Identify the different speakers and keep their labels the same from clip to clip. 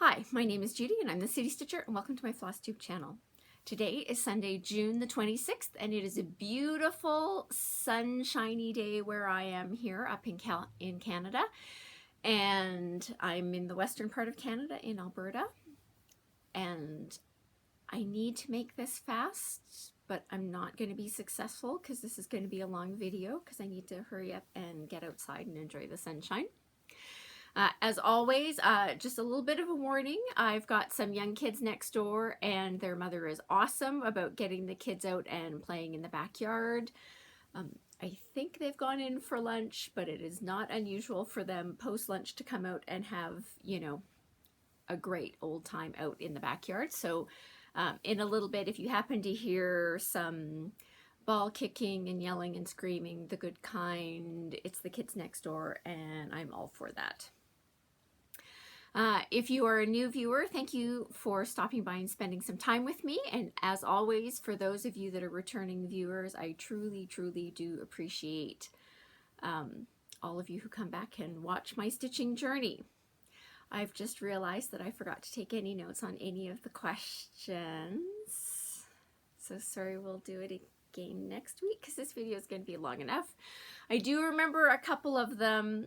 Speaker 1: Hi, my name is Judy and I'm the City Stitcher and welcome to my Flosstube channel. Today is Sunday, June the 26th and it is a beautiful sunshiny day where I am here up in Canada, and I'm in the western part of Canada in Alberta, and I need to make this fast, but I'm not going to be successful because this is going to be a long video because I need to hurry up and get outside and enjoy the sunshine. As always, just a little bit of a warning. I've got some young kids next door and their mother is awesome about getting the kids out and playing in the backyard. I think they've gone in for lunch, but it is not unusual for them post-lunch to come out and have, you know, a great old time out in the backyard. So in a little bit, if you happen to hear some ball kicking and yelling and screaming, the good kind, it's the kids next door and I'm all for that. If you are a new viewer, thank you for stopping by and spending some time with me. And as always, for those of you that are returning viewers, I truly, truly do appreciate all of you who come back and watch my stitching journey. I've just realized that I forgot to take any notes on any of the questions. So sorry, we'll do it again next week because this video is going to be long enough. I do remember a couple of them.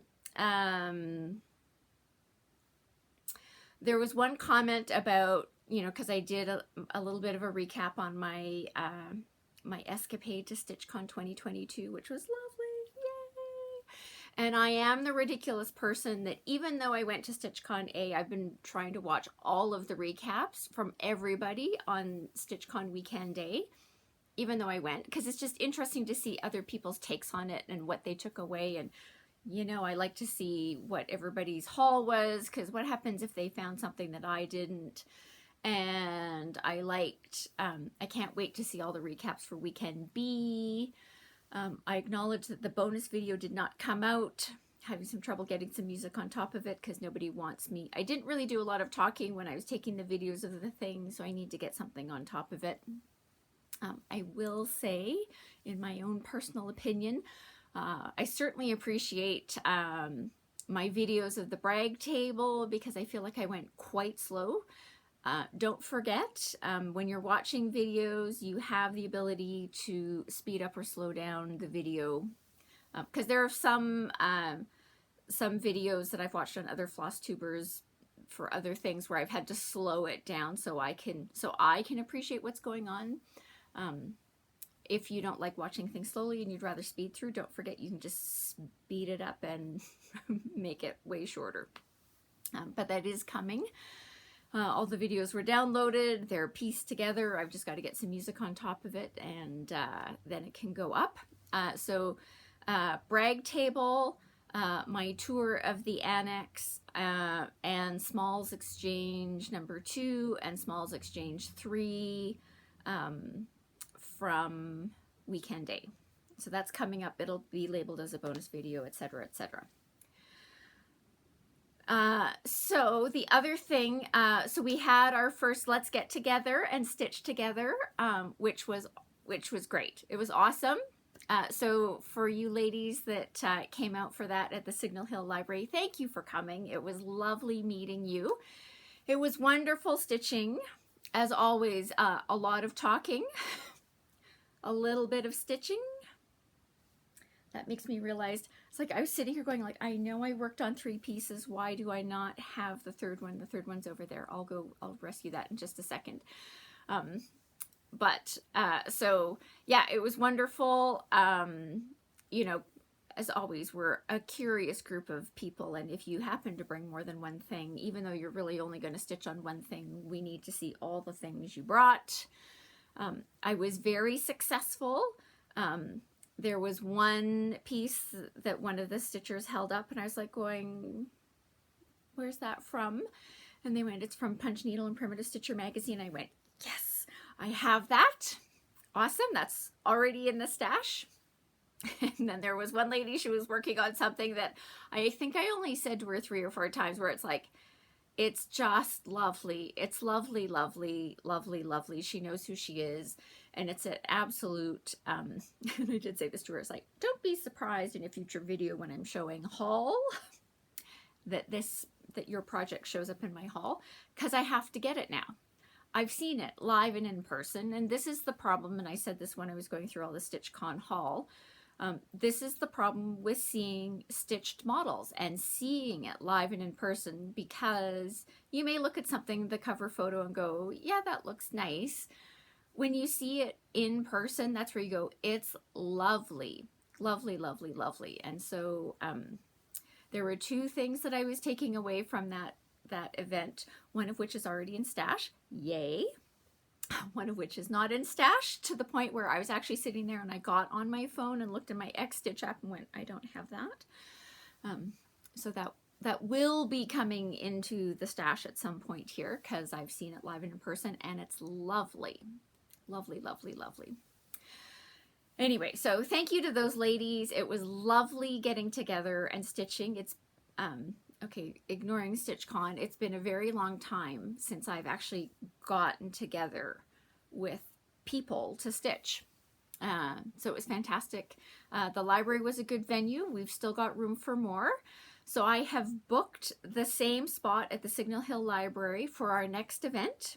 Speaker 1: There was one comment about, you know, because I did a little bit of a recap on my my escapade to StitchCon 2022, which was lovely, yay! And I am the ridiculous person that even though I went to StitchCon I've been trying to watch all of the recaps from everybody on StitchCon weekend day, even though I went, because it's just interesting to see other people's takes on it and what they took away. And you know, I like to see what everybody's haul was, because what happens if they found something that I didn't. And I liked, I can't wait to see all the recaps for Weekend B. I acknowledge that the bonus video did not come out, having some trouble getting some music on top of it because nobody wants me. I didn't really do a lot of talking when I was taking the videos of the thing, so I need to get something on top of it. I will say, in my own personal opinion, I certainly appreciate my videos of the brag table because I feel like I went quite slow. Don't forget, when you're watching videos, you have the ability to speed up or slow down the video, because there are some videos that I've watched on other Flosstubers for other things where I've had to slow it down so I can appreciate what's going on. If you don't like watching things slowly and you'd rather speed through, don't forget you can just speed it up and make it way shorter. But that is coming. All the videos were downloaded, they're pieced together. I've just got to get some music on top of it, and then it can go up. Brag table, my tour of the annex, and Smalls Exchange number 2 and Smalls Exchange 3, from weekend day. So that's coming up. It'll be labeled as a bonus video, etc., etc. So the other thing, so we had our first Let's Get Together and Stitch Together, which was great. It was awesome. So for you ladies that came out for that at the Signal Hill Library, thank you for coming. It was lovely meeting you. It was wonderful stitching. As always, a lot of talking. A little bit of stitching. That makes me realize, it's like I was sitting here going like, I know I worked on 3 pieces. Why do I not have the third one? The third one's over there. I'll rescue that in just a second. So yeah, it was wonderful. You know, as always, we're a curious group of people, and if you happen to bring more than one thing, even though you're really only going to stitch on one thing, we need to see all the things you brought. I was very successful. There was one piece that one of the stitchers held up and I was like going, where's that from? And they went, it's from Punch Needle and Primitive Stitcher magazine. I went, yes, I have that. Awesome. That's already in the stash. And then there was one lady, she was working on something that I think I only said to her 3 or 4 times, where it's like, it's just lovely. It's lovely, lovely, lovely, lovely. She knows who she is. And it's an absolute, and I did say this to her, it's like, don't be surprised in a future video when I'm showing haul that this that your project shows up in my haul, because I have to get it now. I've seen it live and in person, and this is the problem, and I said this when I was going through all the StitchCon haul. This is the problem with seeing stitched models and seeing it live and in person, because you may look at something, the cover photo, and go, yeah, that looks nice. When you see it in person, that's where you go, it's lovely, lovely, lovely, lovely. And so there were two things that I was taking away from that event, one of which is already in stash, yay. One of which is not in stash, to the point where I was actually sitting there and I got on my phone and looked at my X-Stitch app and went, I don't have that. So that will be coming into the stash at some point here, because I've seen it live and in person, and it's lovely. Lovely, lovely, lovely. Anyway, so thank you to those ladies. It was lovely getting together and stitching. It's, okay, ignoring StitchCon, it's been a very long time since I've actually gotten together with people to stitch. So it was fantastic. The library was a good venue. We've still got room for more. So I have booked the same spot at the Signal Hill Library for our next event.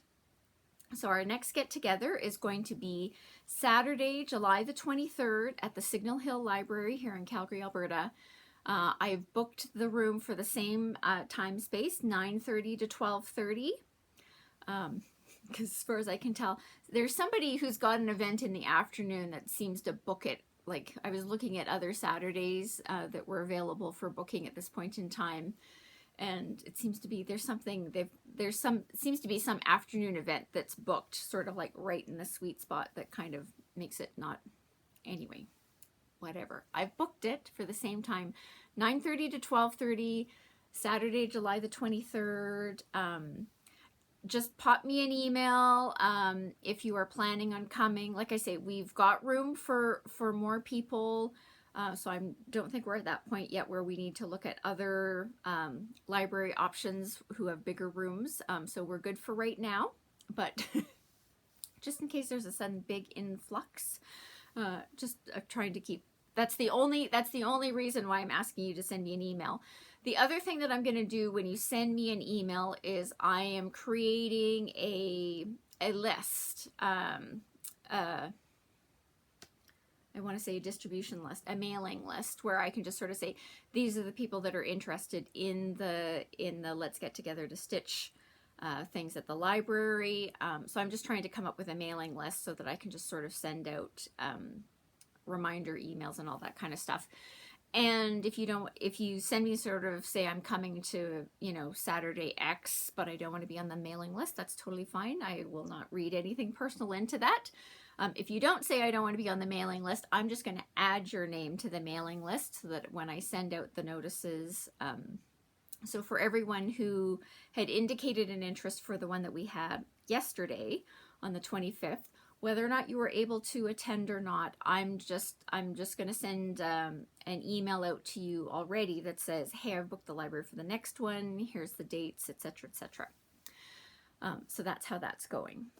Speaker 1: So our next get together is going to be Saturday, July the 23rd at the Signal Hill Library here in Calgary, Alberta. I've booked the room for the same time space, 9:30 to 12:30. Because as far as I can tell, there's somebody who's got an event in the afternoon that seems to book it. Like, I was looking at other Saturdays that were available for booking at this point in time, and it seems to be seems to be some afternoon event that's booked, sort of like right in the sweet spot that kind of makes it not, anyway, whatever. I've booked it for the same time, 9:30 to 12:30, Saturday, July the 23rd. Just pop me an email if you are planning on coming. Like I say, we've got room for more people. So I don't think we're at that point yet where we need to look at other library options who have bigger rooms. So we're good for right now, but just in case there's a sudden big influx, just trying to keep, that's the only reason why I'm asking you to send me an email. The other thing that I'm going to do when you send me an email is I am creating a list, I want to say a distribution list, a mailing list, where I can just sort of say, these are the people that are interested in the Let's Get Together to Stitch things at the library. So I'm just trying to come up with a mailing list so that I can just sort of send out reminder emails and all that kind of stuff. And if you send me sort of say, I'm coming to, Saturday X, but I don't want to be on the mailing list, that's totally fine. I will not read anything personal into that. If you don't say I don't want to be on the mailing list, I'm just going to add your name to the mailing list so that when I send out the notices, so for everyone who had indicated an interest for the one that we had yesterday on the 25th, whether or not you were able to attend or not, I'm just going to send an email out to you already that says, hey, I've booked the library for the next one. Here's the dates, etc., etc. So that's how that's going.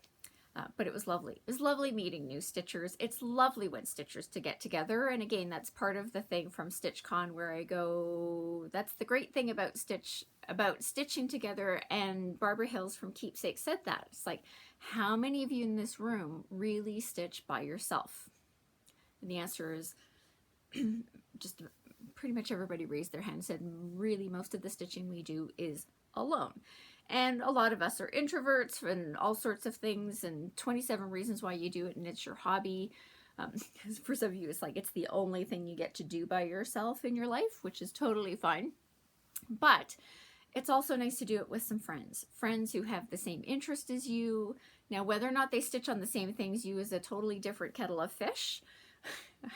Speaker 1: But it was lovely. It was lovely meeting new stitchers. It's lovely when stitchers to get together. And again, that's part of the thing from StitchCon where I go, that's the great thing about stitching together. And Barbara Hills from Keepsake said that. It's like, how many of you in this room really stitch by yourself? And the answer is just pretty much everybody raised their hand and said, really, most of the stitching we do is alone. And a lot of us are introverts and all sorts of things, and 27 reasons why you do it, and it's your hobby. For some of you, it's like it's the only thing you get to do by yourself in your life, which is totally fine. But it's also nice to do it with some friends who have the same interest as you. Now, whether or not they stitch on the same things you is a totally different kettle of fish.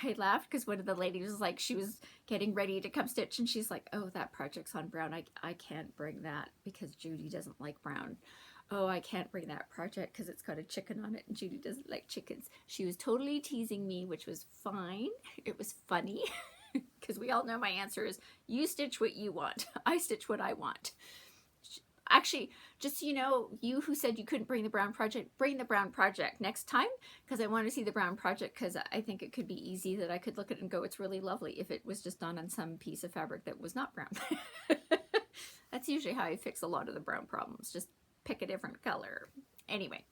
Speaker 1: I laughed because one of the ladies was like, she was getting ready to come stitch, and she's like, oh, that project's on brown. I can't bring that because Judy doesn't like brown. Oh, I can't bring that project because it's got a chicken on it and Judy doesn't like chickens. She was totally teasing me, which was fine. It was funny because we all know my answer is, you stitch what you want. I stitch what I want. Actually, just so you know, you who said you couldn't bring the brown project, bring the brown project next time, because I want to see the brown project, because I think it could be easy that I could look at it and go, it's really lovely, if it was just done on some piece of fabric that was not brown. That's usually how I fix a lot of the brown problems. Just pick a different color. Anyway.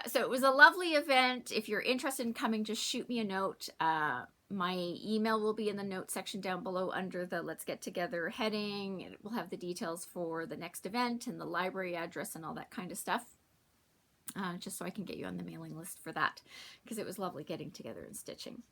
Speaker 1: So it was a lovely event. If you're interested in coming, just shoot me a note. My email will be in the notes section down below under the Let's Get Together heading. It will have the details for the next event and the library address and all that kind of stuff. Just so I can get you on the mailing list for that, because it was lovely getting together and stitching.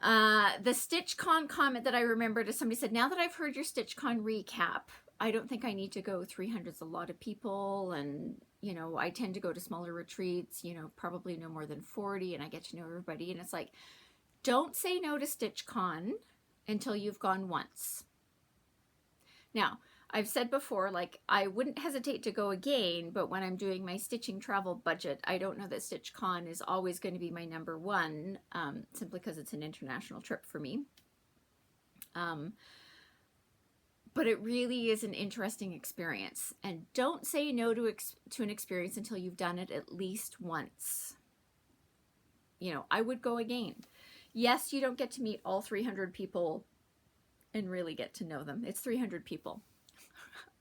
Speaker 1: The StitchCon comment that I remembered is somebody said, now that I've heard your StitchCon recap, I don't think I need to go 300's a lot of people, and you know, I tend to go to smaller retreats, you know, probably no more than 40, and I get to know everybody. And it's like, don't say no to StitchCon until you've gone once. Now, I've said before, like, I wouldn't hesitate to go again, but when I'm doing my stitching travel budget, I don't know that StitchCon is always going to be my number one, simply because it's an international trip for me. But it really is an interesting experience, and don't say no to an experience until you've done it at least once. You know, I would go again. Yes, you don't get to meet all 300 people and really get to know them. It's 300 people.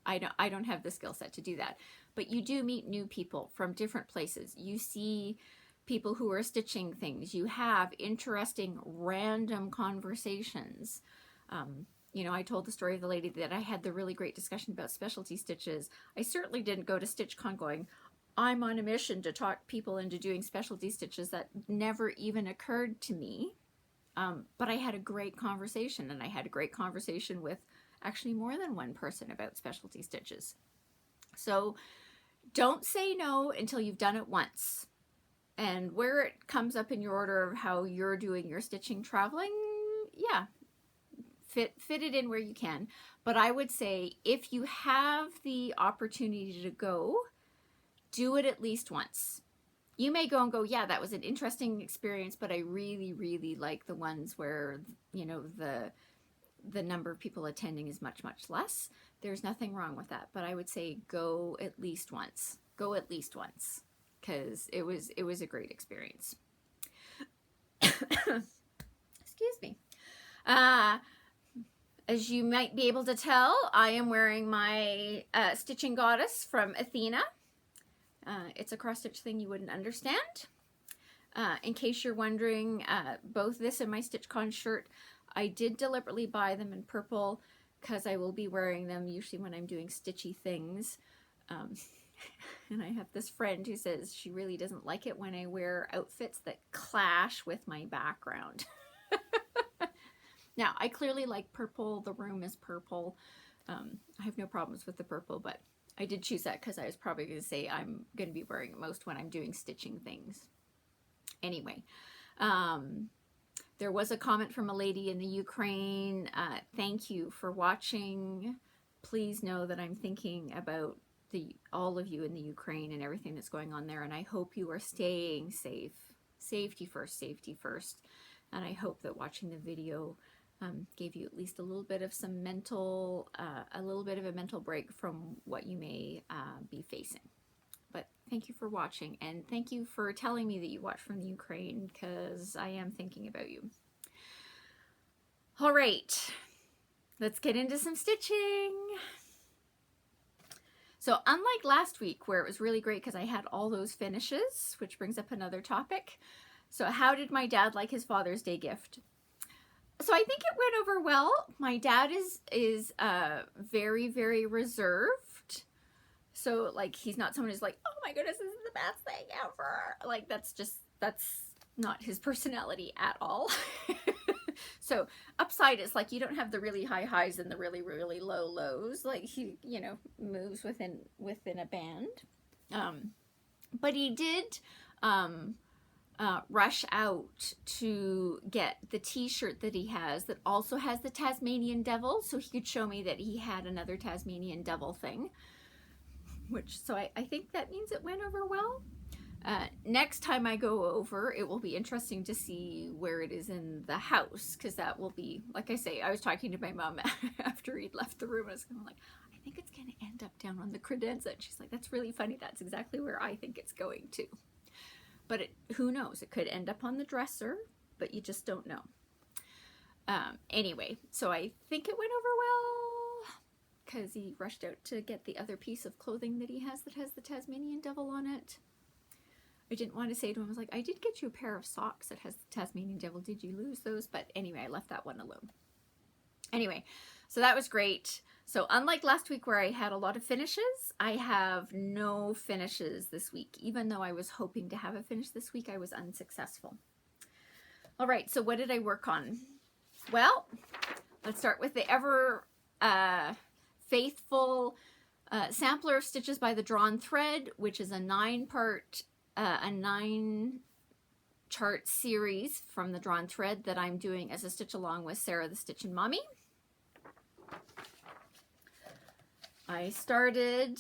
Speaker 1: I don't have the skill set to do that, but you do meet new people from different places. You see people who are stitching things. You have interesting random conversations. You know, I told the story of the lady that I had the really great discussion about specialty stitches. I certainly didn't go to StitchCon going, I'm on a mission to talk people into doing specialty stitches. That never even occurred to me. But I had a great conversation, and I had a great conversation with actually more than one person about specialty stitches. So don't say no until you've done it once. And where it comes up in your order of how you're doing your stitching traveling, yeah, fit it in where you can. But I would say if you have the opportunity to go, do it at least once. You may go and go, yeah, that was an interesting experience, but I really, really like the ones where, you know, the number of people attending is much, much less. There's nothing wrong with that. But I would say go at least once. Go at least once, because it was a great experience. Excuse me. As you might be able to tell, I am wearing my Stitching Goddess from Athena. It's a cross-stitch thing you wouldn't understand. In case you're wondering, both this and my StitchCon shirt, I did deliberately buy them in purple because I will be wearing them usually when I'm doing stitchy things. And I have this friend who says she really doesn't like it when I wear outfits that clash with my background. Now, I clearly like purple. The room is purple. I have no problems with the purple, but I did choose that because I was probably going to say I'm going to be wearing it most when I'm doing stitching things. Anyway, there was a comment from a lady in the Ukraine. Thank you for watching. Please know that I'm thinking about all of you in the Ukraine and everything that's going on there, and I hope you are staying safe. Safety first, safety first. And I hope that watching the video gave you at least a little bit of a mental break from what you may be facing. But thank you for watching, and thank you for telling me that you watch from the Ukraine, because I am thinking about you. All right, let's get into some stitching. So unlike last week, where it was really great because I had all those finishes, which brings up another topic. So how did my dad like his Father's Day gift? So I think it went over well. My dad is very, very reserved. So like, he's not someone who's like, oh my goodness, this is the best thing ever. Like, that's not his personality at all. So upside, it's like you don't have the really high highs and the really, really low lows. Like, he, you know, moves within a band. But he did rush out to get the t-shirt that he has that also has the Tasmanian devil, so he could show me that he had another Tasmanian devil thing, which, so I think that means it went over well. Next time I go over, it will be interesting to see where it is in the house, because that will be, like I say, I was talking to my mom after he'd left the room. I was kind of like, I think it's going to end up down on the credenza. And she's like, that's really funny. That's exactly where I think it's going to. But who knows? It could end up on the dresser, but you just don't know. Anyway, so I think it went over well, because he rushed out to get the other piece of clothing that he has that has the Tasmanian devil on it. I didn't want to say to him, I was like, I did get you a pair of socks that has the Tasmanian devil. Did you lose those? But anyway, I left that one alone. Anyway, so that was great. So unlike last week where I had a lot of finishes, I have no finishes this week. Even though I was hoping to have a finish this week, I was unsuccessful. All right, so what did I work on? Well, let's start with the ever faithful sampler of stitches by the Drawn Thread, which is a 9-part, a 9-chart series from the Drawn Thread that I'm doing as a stitch along with Sarah the Stitchin' Mommy. I started,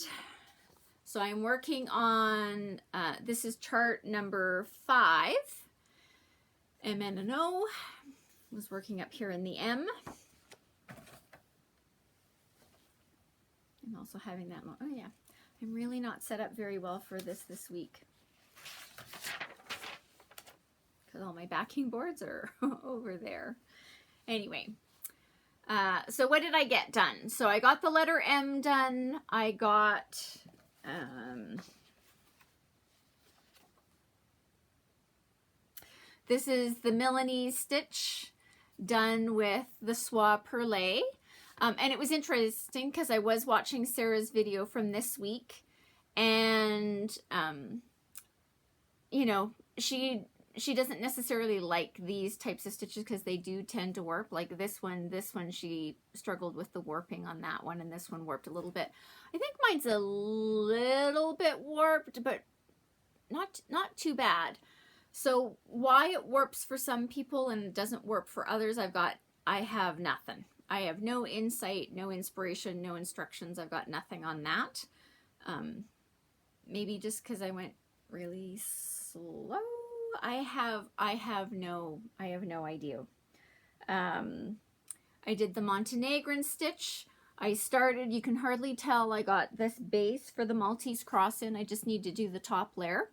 Speaker 1: so I'm working on, this is chart number 5, M and an O. Was working up here in the M. I'm also having that, oh yeah, I'm really not set up very well for this week, because all my backing boards are over there. Anyway, so what did I get done? So I got the letter M done. I got this is the Milanese stitch done with the Soie Perlee. And it was interesting because I was watching Sarah's video from this week, and you know, she doesn't necessarily like these types of stitches because they do tend to warp. Like this one she struggled with the warping on that one, and this one warped a little bit. I think mine's a little bit warped, but not too bad. So why it warps for some people and doesn't warp for others, I have nothing. I have no insight, no inspiration, no instructions. I've got nothing on that. Maybe just because I went really slow. I have no idea. I did the Montenegrin stitch. I started, you can hardly tell I got this base for the Maltese cross in. I just need to do the top layer.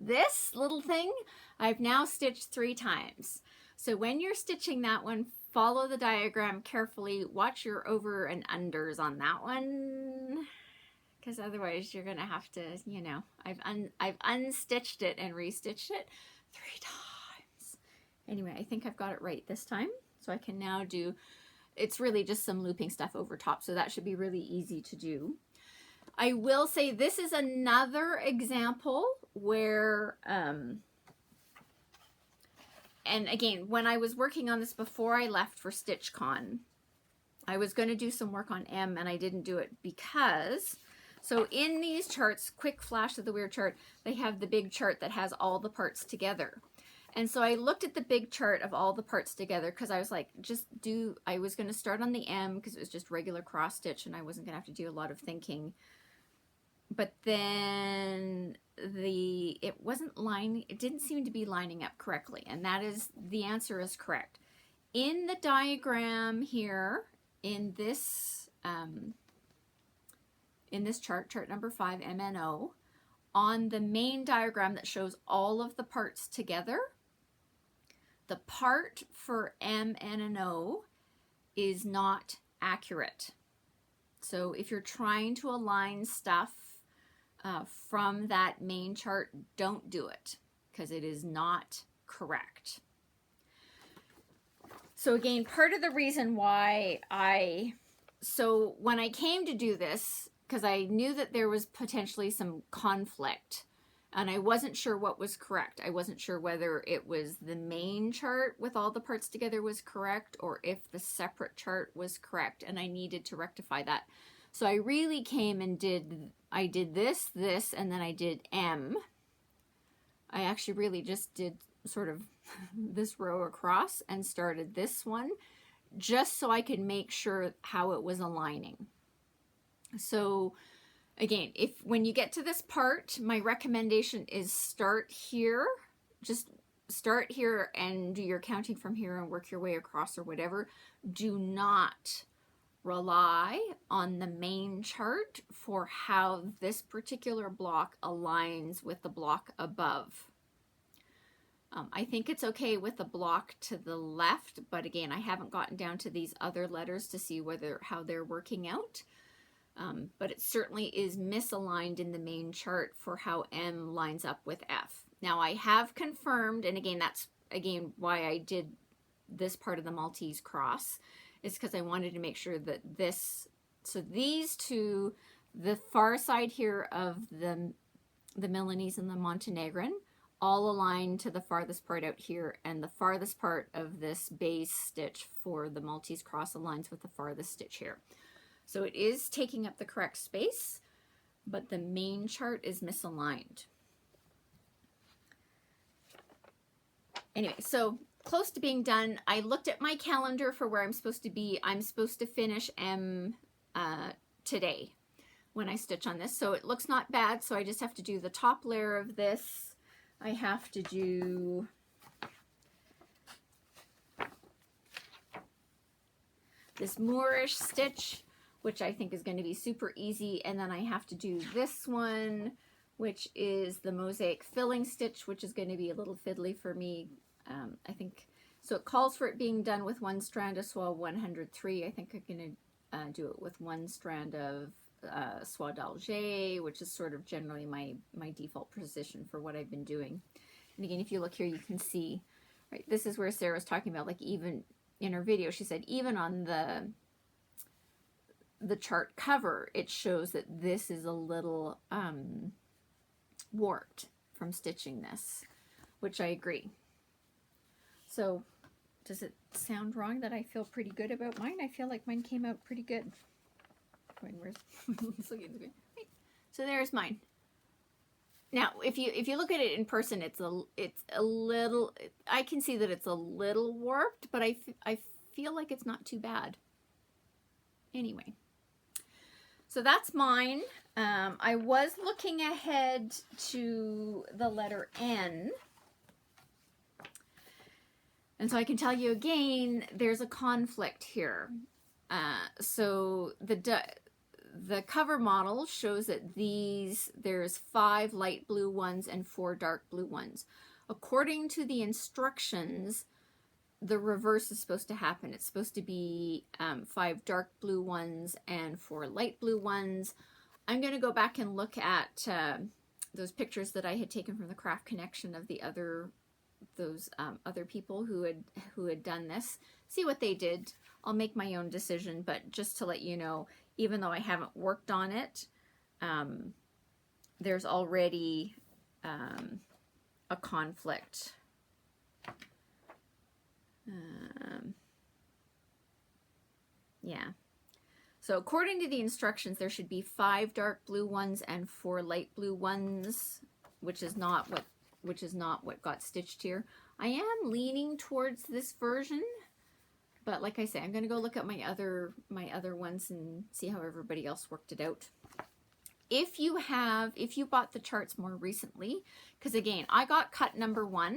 Speaker 1: This little thing, I've now stitched 3 times. So when you're stitching that one, follow the diagram carefully. Watch your over and unders on that one, because otherwise you're gonna have to, you know, I've unstitched it and restitched it 3 times. Anyway, I think I've got it right this time. So I can now do, it's really just some looping stuff over top. So that should be really easy to do. I will say this is another example where, and again, when I was working on this before I left for StitchCon, I was going to do some work on M, and I didn't do it because, so in these charts, quick flash of the weird chart, they have the big chart that has all the parts together. And so I looked at the big chart of all the parts together because I was like, I was going to start on the M because it was just regular cross stitch and I wasn't going to have to do a lot of thinking. But then it didn't seem to be lining up correctly, and that is, the answer is correct. In the diagram here, in this chart number 5, MNO, on the main diagram that shows all of the parts together, the part for M and an O is not accurate. So if you're trying to align stuff from that main chart, don't do it because it is not correct. So again, part of the reason why so when I came to do this, because I knew that there was potentially some conflict and I wasn't sure what was correct. I wasn't sure whether it was the main chart with all the parts together was correct or if the separate chart was correct, and I needed to rectify that. So I really came and I did this, and then I did M. I actually really just did sort of this row across and started this one just so I could make sure how it was aligning. So Again, when you get to this part, my recommendation is start here. Just start here and do your counting from here and work your way across or whatever. Do not rely on the main chart for how this particular block aligns with the block above. I think it's okay with the block to the left, but again, I haven't gotten down to these other letters to see how they're working out. But it certainly is misaligned in the main chart for how M lines up with F. Now I have confirmed, and again, that's why I did this part of the Maltese cross, is because I wanted to make sure that so these two, the far side here of the Milanese and the Montenegrin, all align to the farthest part out here, and the farthest part of this base stitch for the Maltese cross aligns with the farthest stitch here. So it is taking up the correct space, but the main chart is misaligned. Anyway, so close to being done. I looked at my calendar for where I'm supposed to be. I'm supposed to finish M today when I stitch on this. So it looks not bad. So I just have to do the top layer of this. I have to do this Moorish stitch, which I think is going to be super easy. And then I have to do this one, which is the mosaic filling stitch, which is going to be a little fiddly for me. I think, so it calls for it being done with one strand of Soie 103. I think I'm going to do it with one strand of Soie d'Alger, which is sort of generally my default position for what I've been doing. And again, if you look here, you can see, right, this is where Sarah was talking about, like, even in her video, she said even on the chart cover, it shows that this is a little warped from stitching this, which I agree. So does it sound wrong that I feel pretty good about mine? I feel like mine came out pretty good. Where's so there's mine. Now, if you look at it in person, it's a little, I can see that it's a little warped, but I feel like it's not too bad. Anyway, so that's mine. I was looking ahead to the letter N. And so I can tell you again, there's a conflict here. So the cover model shows that there's 5 light blue ones and 4 dark blue ones. According to the instructions, the reverse is supposed to happen. It's supposed to be 5 dark blue ones and 4 light blue ones. I'm going to go back and look at those pictures that I had taken from the Craft Connection of those other people who had done this, see what they did. I'll make my own decision, but just to let you know, even though I haven't worked on it, there's already a conflict. Yeah. So according to the instructions, there should be 5 dark blue ones and 4 light blue ones, which is not what got stitched here. I am leaning towards this version, but like I say, I'm going to go look at my other ones and see how everybody else worked it out. If you bought the charts more recently, because again, I got cut number 1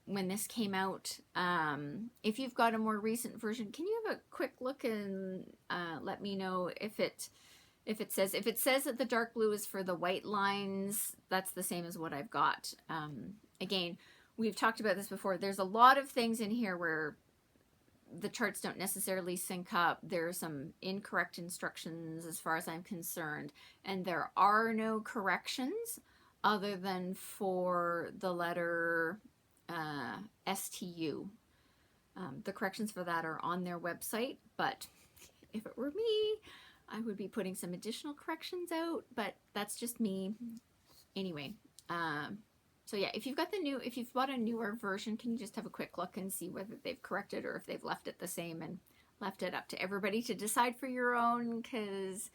Speaker 1: when this came out. If you've got a more recent version, can you have a quick look and let me know if it says that the dark blue is for the white lines, that's the same as what I've got. Again, we've talked about this before. There's a lot of things in here where the charts don't necessarily sync up. There are some incorrect instructions as far as I'm concerned, and there are no corrections other than for the letter STU. The corrections for that are on their website, but if it were me, I would be putting some additional corrections out, but that's just me. Anyway, so yeah, if you've bought a newer version, can you just have a quick look and see whether they've corrected or if they've left it the same and left it up to everybody to decide for your own, because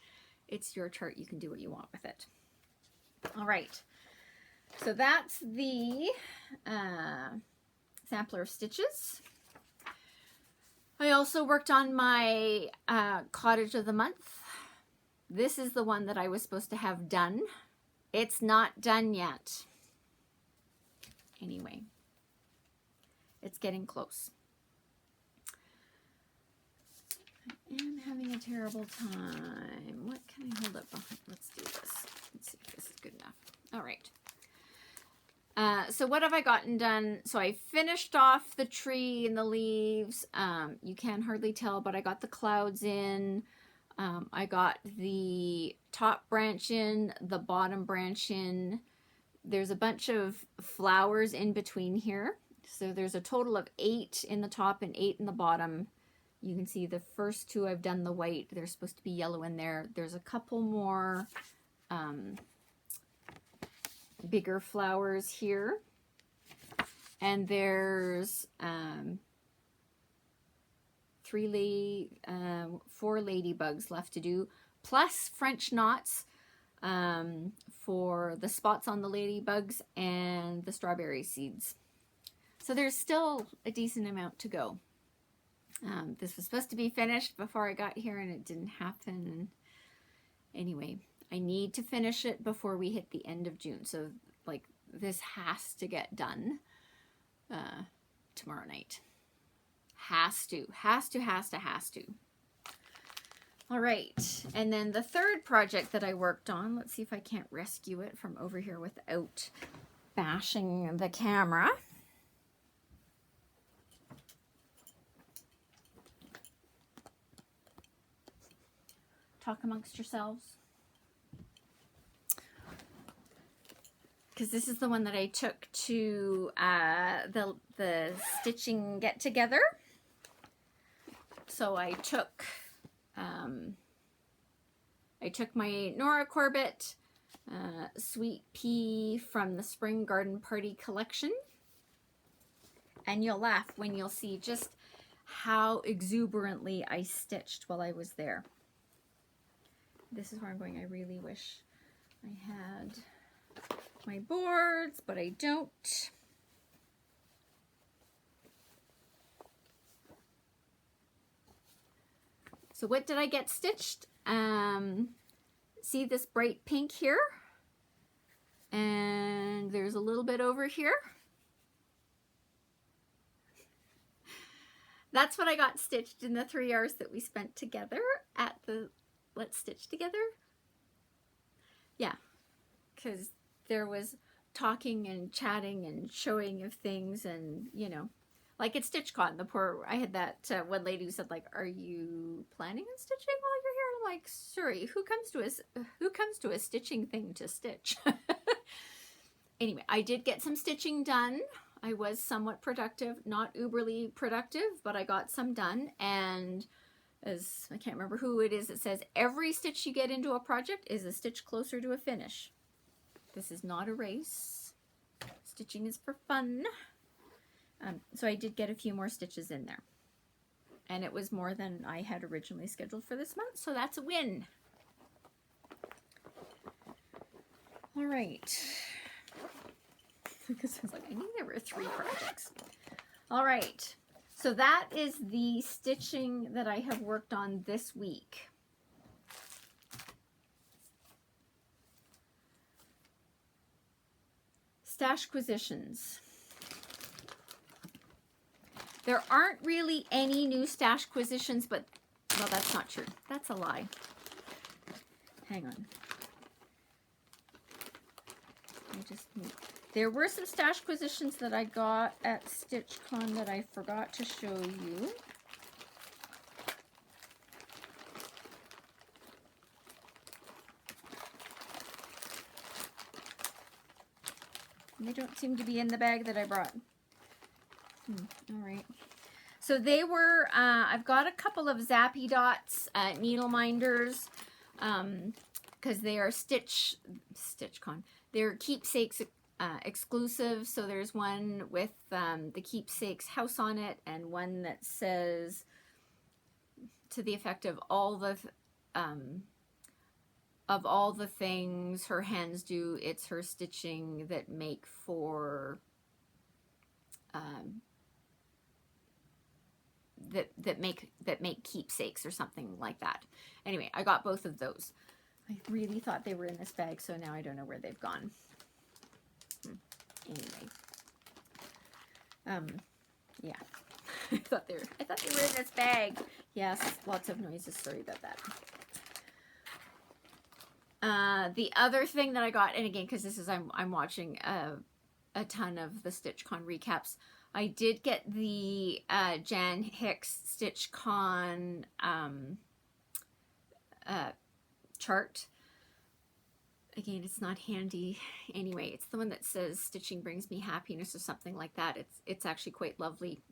Speaker 1: it's your chart. You can do what you want with it. All right. So that's the sampler of stitches. I also worked on my cottage of the month. This is the one that I was supposed to have done. It's not done yet. Anyway, it's getting close. I am having a terrible time. What can I hold up behind? Let's do this. Let's see if this is good enough. All right. So what have I gotten done? So I finished off the tree and the leaves. You can hardly tell, but I got the clouds in. I got the top branch in, the bottom branch in. There's a bunch of flowers in between here. So there's a total of 8 in the top and 8 in the bottom. You can see the first 2 I've done the white. There's supposed to be yellow in there. There's a couple more bigger flowers here. And there's 4 ladybugs left to do, plus French knots for the spots on the ladybugs and the strawberry seeds. So there's still a decent amount to go. This was supposed to be finished before I got here and it didn't happen. Anyway, I need to finish it before we hit the end of June. So like this has to get done tomorrow night. Has to. All right, and then the third project that I worked on, let's see if I can't rescue it from over here without bashing the camera. Talk amongst yourselves. Because this is the one that I took to the stitching get together. So I took my Nora Corbett Sweet Pea from the Spring Garden Party collection. And you'll laugh when you'll see just how exuberantly I stitched while I was there. This is where I'm going. I really wish I had my boards, but I don't. So what did I get stitched? See this bright pink here? And there's a little bit over here. That's what I got stitched in the 3 hours that we spent together at the Let's Stitch Together. Yeah, because there was talking and chatting and showing of things, and you know, like at StitchCon, I had that one lady who said, like, are you planning on stitching while you're here? I'm like, sorry, who comes to a stitching thing to stitch? Anyway, I did get some stitching done. I was somewhat productive, not uberly productive, but I got some done. And as I can't remember who it is, it says every stitch you get into a project is a stitch closer to a finish. This is not a race. Stitching is for fun. So I did get a few more stitches in there. And it was more than I had originally scheduled for this month, so that's a win. All right. Because I was like, I knew there were 3 projects. All right. So that is the stitching that I have worked on this week. Stashquisitions. There aren't really any new stashquisitions, but, well, that's not true. That's a lie. Hang on. There were some stashquisitions that I got at StitchCon that I forgot to show you. They don't seem to be in the bag that I brought. All right. So they were, I've got a couple of Zappy Dots needle minders because they are StitchCon. They're keepsakes exclusive. So there's one with the keepsakes house on it, and one that says to the effect of all the things her hands do, it's her stitching that make for that make keepsakes or something like that. Anyway, I got both of those. I really thought they were in this bag, so now I don't know where they've gone. Anyway. Yeah. I thought they were in this bag. Yes, lots of noises. Sorry about that. The other thing that I got, and again, because this is I'm watching a ton of the StitchCon recaps, I did get the Jan Hicks StitchCon chart. Again, it's not handy. Anyway, it's the one that says "Stitching brings me happiness" or something like that. It's actually quite lovely.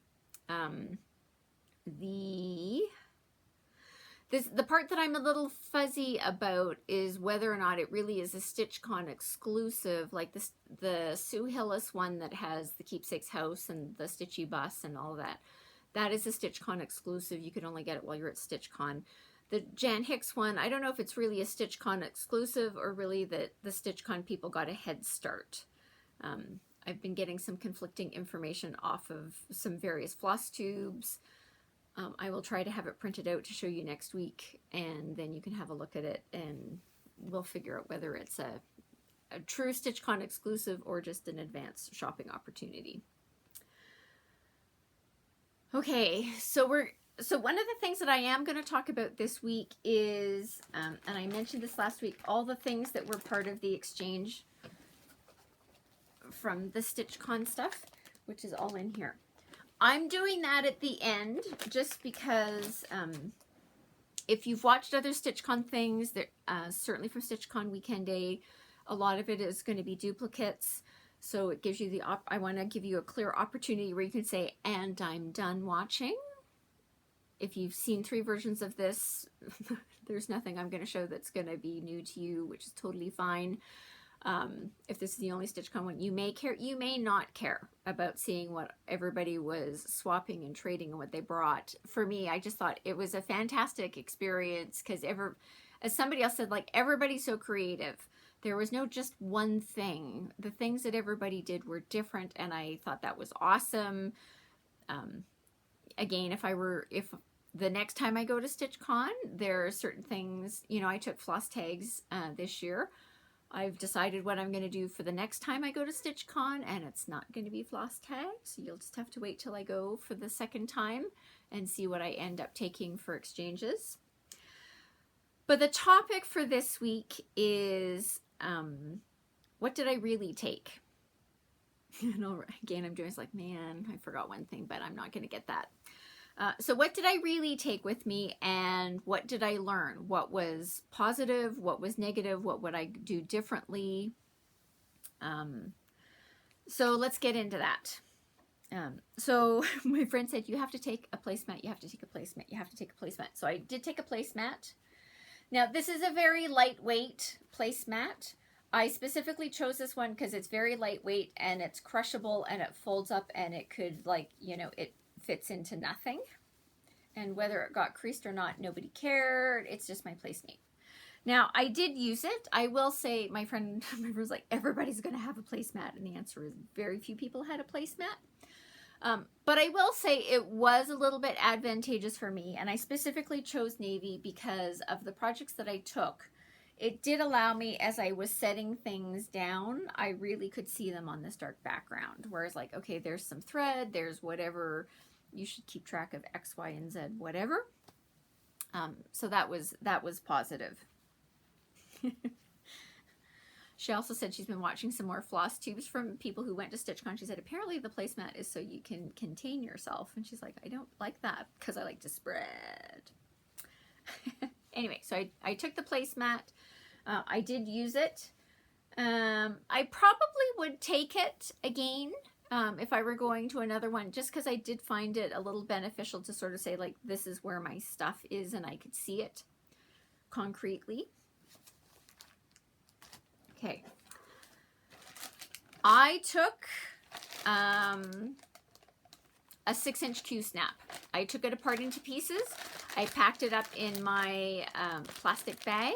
Speaker 1: The part that I'm a little fuzzy about is whether or not it really is a StitchCon exclusive, like the Sue Hillis one that has the Keepsakes House and the Stitchy Bus and all that. That is a StitchCon exclusive. You can only get it while you're at StitchCon. The Jan Hicks one, I don't know if it's really a StitchCon exclusive or really that the StitchCon people got a head start. I've been getting some conflicting information off of some various Flosstubes. I will try to have it printed out to show you next week, and then you can have a look at it, and we'll figure out whether it's a true StitchCon exclusive or just an advanced shopping opportunity. Okay, so one of the things that I am going to talk about this week is, and I mentioned this last week, all the things that were part of the exchange from the StitchCon stuff, which is all in here. I'm doing that at the end just because if you've watched other StitchCon things, certainly from StitchCon Weekend Day, a lot of it is going to be duplicates. So it gives you I want to give you a clear opportunity where you can say, and I'm done watching. If you've seen 3 versions of this, there's nothing I'm going to show that's going to be new to you, which is totally fine. If this is the only StitchCon one, you may care, you may not care about seeing what everybody was swapping and trading and what they brought. For me, I just thought it was a fantastic experience because as somebody else said, like, everybody's so creative. There was no just one thing. The things that everybody did were different, and I thought that was awesome. Again, if the next time I go to StitchCon, there are certain things, you know, I took floss tags this year. I've decided what I'm going to do for the next time I go to StitchCon, and it's not going to be floss tags. You'll just have to wait till I go for the second time and see what I end up taking for exchanges. But the topic for this week is, what did I really take? And again, I'm doing this like, man, I forgot one thing, but I'm not going to get that. So what did I really take with me, and what did I learn? What was positive? What was negative? What would I do differently? So let's get into that. So my friend said, you have to take a placemat, you have to take a placemat, you have to take a placemat. So I did take a placemat. Now this is a very lightweight placemat. I specifically chose this one because it's very lightweight and it's crushable and it folds up and it could, like, you know, it fits into nothing. And whether it got creased or not, nobody cared. It's just my placemat. Now, I did use it. I will say, my friend was like, everybody's going to have a placemat. And the answer is very few people had a placemat. But I will say it was a little bit advantageous for me. And I specifically chose navy because of the projects that I took. It did allow me, as I was setting things down, I really could see them on this dark background. Whereas, like, okay, there's some thread, there's whatever, you should keep track of X, Y, and Z, whatever. So that was positive. She also said she's been watching some more Flosstubes from people who went to StitchCon. She said, apparently the placemat is so you can contain yourself. And she's like, I don't like that because I like to spread. Anyway, so I took the placemat. I did use it. I probably would take it again if I were going to another one, just because I did find it a little beneficial to sort of say, like, this is where my stuff is and I could see it concretely. Okay. I took a 6-inch Q-snap. I took it apart into pieces. I packed it up in my plastic bag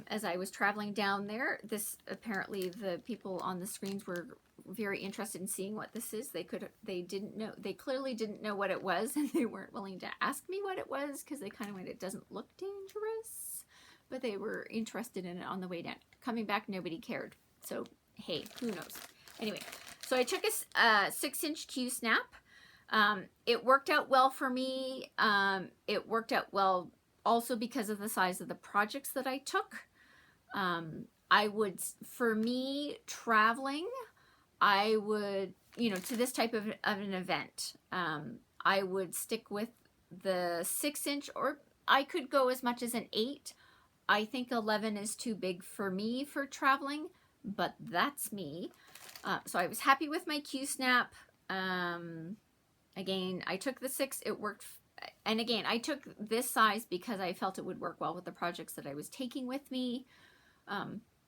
Speaker 1: as I was traveling down there. This, apparently the people on the screens were very interested in seeing what this is. They clearly didn't know what it was, and they weren't willing to ask me what it was because they kind of went, it doesn't look dangerous. but they were interested in it on the way down. Coming back, nobody cared. So, hey, who knows? Anyway, so I took a 6-inch Q-snap. It worked out well for me. It worked out well also because of the size of the projects that I took. For me, traveling, I would, you know, to this type of an event, I would stick with the 6-inch, or I could go as much as an 8. I think 11 is too big for me for traveling, but that's me. So I was happy with my Q-snap. Again, I took the 6, it worked. And again, I took this size because I felt it would work well with the projects that I was taking with me.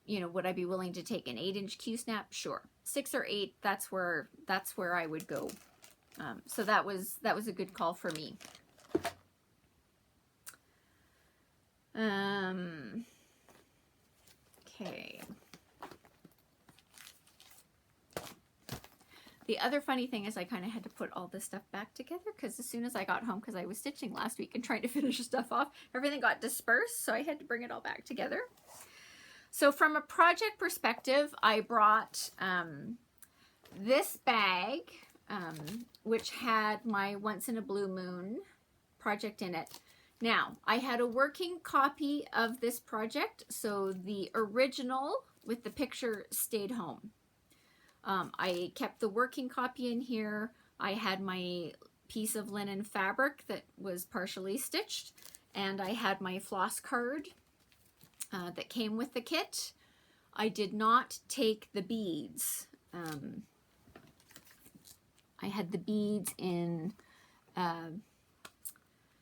Speaker 1: You know, would I be willing to take an 8-inch Q-snap? Sure. 6 or 8, that's where I would go. So that was a good call for me. Okay. The other funny thing is I kind of had to put all this stuff back together because as soon as I got home, because I was stitching last week and trying to finish stuff off, everything got dispersed, so I had to bring it all back together. So from a project perspective, I brought this bag, which had my Once in a Blue Moon project in it. Now, I had a working copy of this project, so the original with the picture stayed home. I kept the working copy in here. I had my piece of linen fabric that was partially stitched, and I had my floss card that came with the kit. I did not take the beads. I had the beads in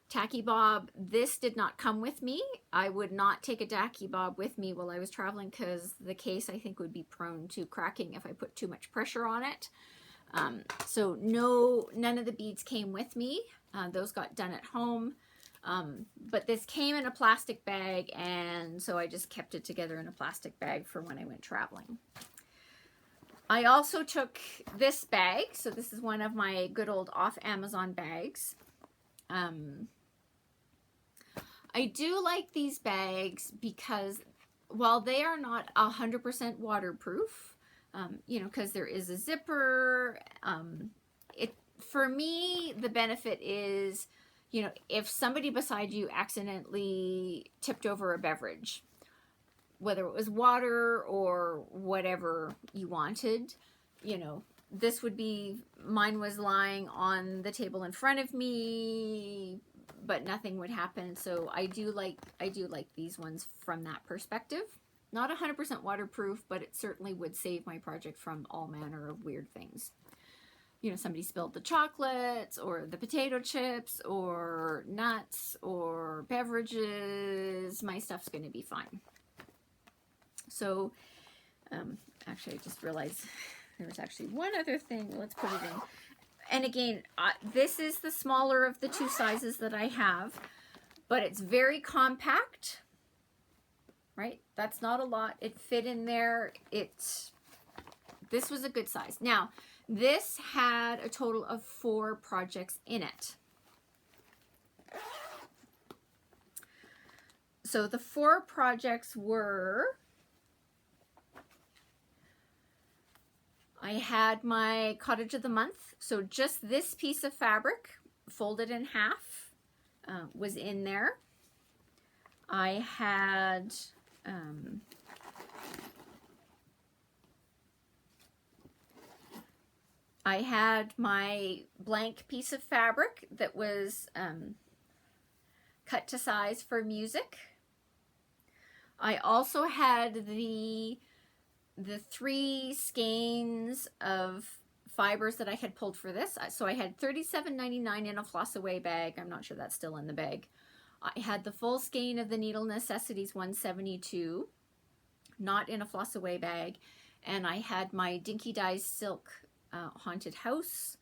Speaker 1: tacky bob. This did not come with me. I would not take a tacky bob with me while I was traveling because the case I think would be prone to cracking if I put too much pressure on it. So none of the beads came with me. Those got done at home. But this came in a plastic bag, and so I just kept it together in a plastic bag for when I went traveling. I also took this bag. So this is one of my good old off Amazon bags. I do like these bags because while they are not 100% waterproof, you know, because there is a zipper, for me, the benefit is, you know, if somebody beside you accidentally tipped over a beverage, whether it was water or whatever you wanted, you know, this would be, mine was lying on the table in front of me, but nothing would happen. So I do like these ones from that perspective. Not 100% waterproof, but it certainly would save my project from all manner of weird things. You know, somebody spilled the chocolates or the potato chips or nuts or beverages, my stuff's going to be fine. So, actually, I just realized there was actually one other thing. Let's put it in. And again, this is the smaller of the two sizes that I have, but it's very compact, right? That's not a lot. It fit in there. This was a good size. Now, this had a total of 4 projects in it. So the 4 projects were, I had my Cottage of the Month, so just this piece of fabric folded in half was in there. I had my Blanc piece of fabric that was cut to size for music. I also had the 3 skeins of fibers that I had pulled for this. So I had $37.99 in a floss away bag. I'm not sure that's still in the bag. I had the full skein of the Needle Necessities 172, not in a floss away bag. And I had my Dinky Dyes Silk Haunted House,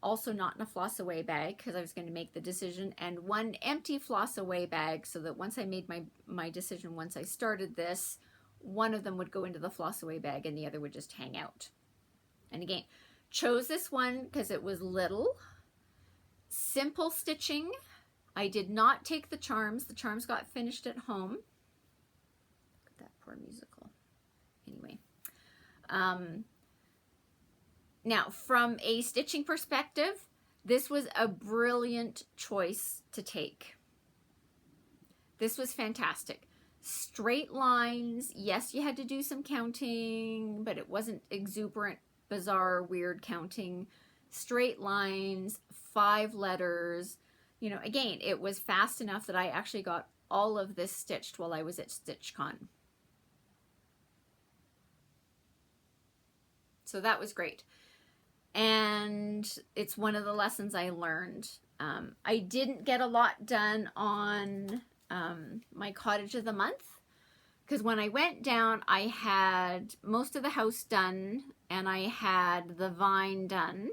Speaker 1: also not in a floss away bag because I was going to make the decision, and 1 empty floss away bag so that once I made my decision, once I started this, one of them would go into the floss away bag and the other would just hang out. And again, chose this one because it was little, simple stitching, I did not take the charms. The charms got finished at home. Look at that poor musical. Anyway. Now, from a stitching perspective, this was a brilliant choice to take. This was fantastic. Straight lines. Yes, you had to do some counting, but it wasn't exuberant, bizarre, weird counting. Straight lines, 5 letters. You know, again, it was fast enough that I actually got all of this stitched while I was at StitchCon. So that was great. And it's one of the lessons I learned. I didn't get a lot done on my cottage of the month, because when I went down, I had most of the house done and I had the vine done.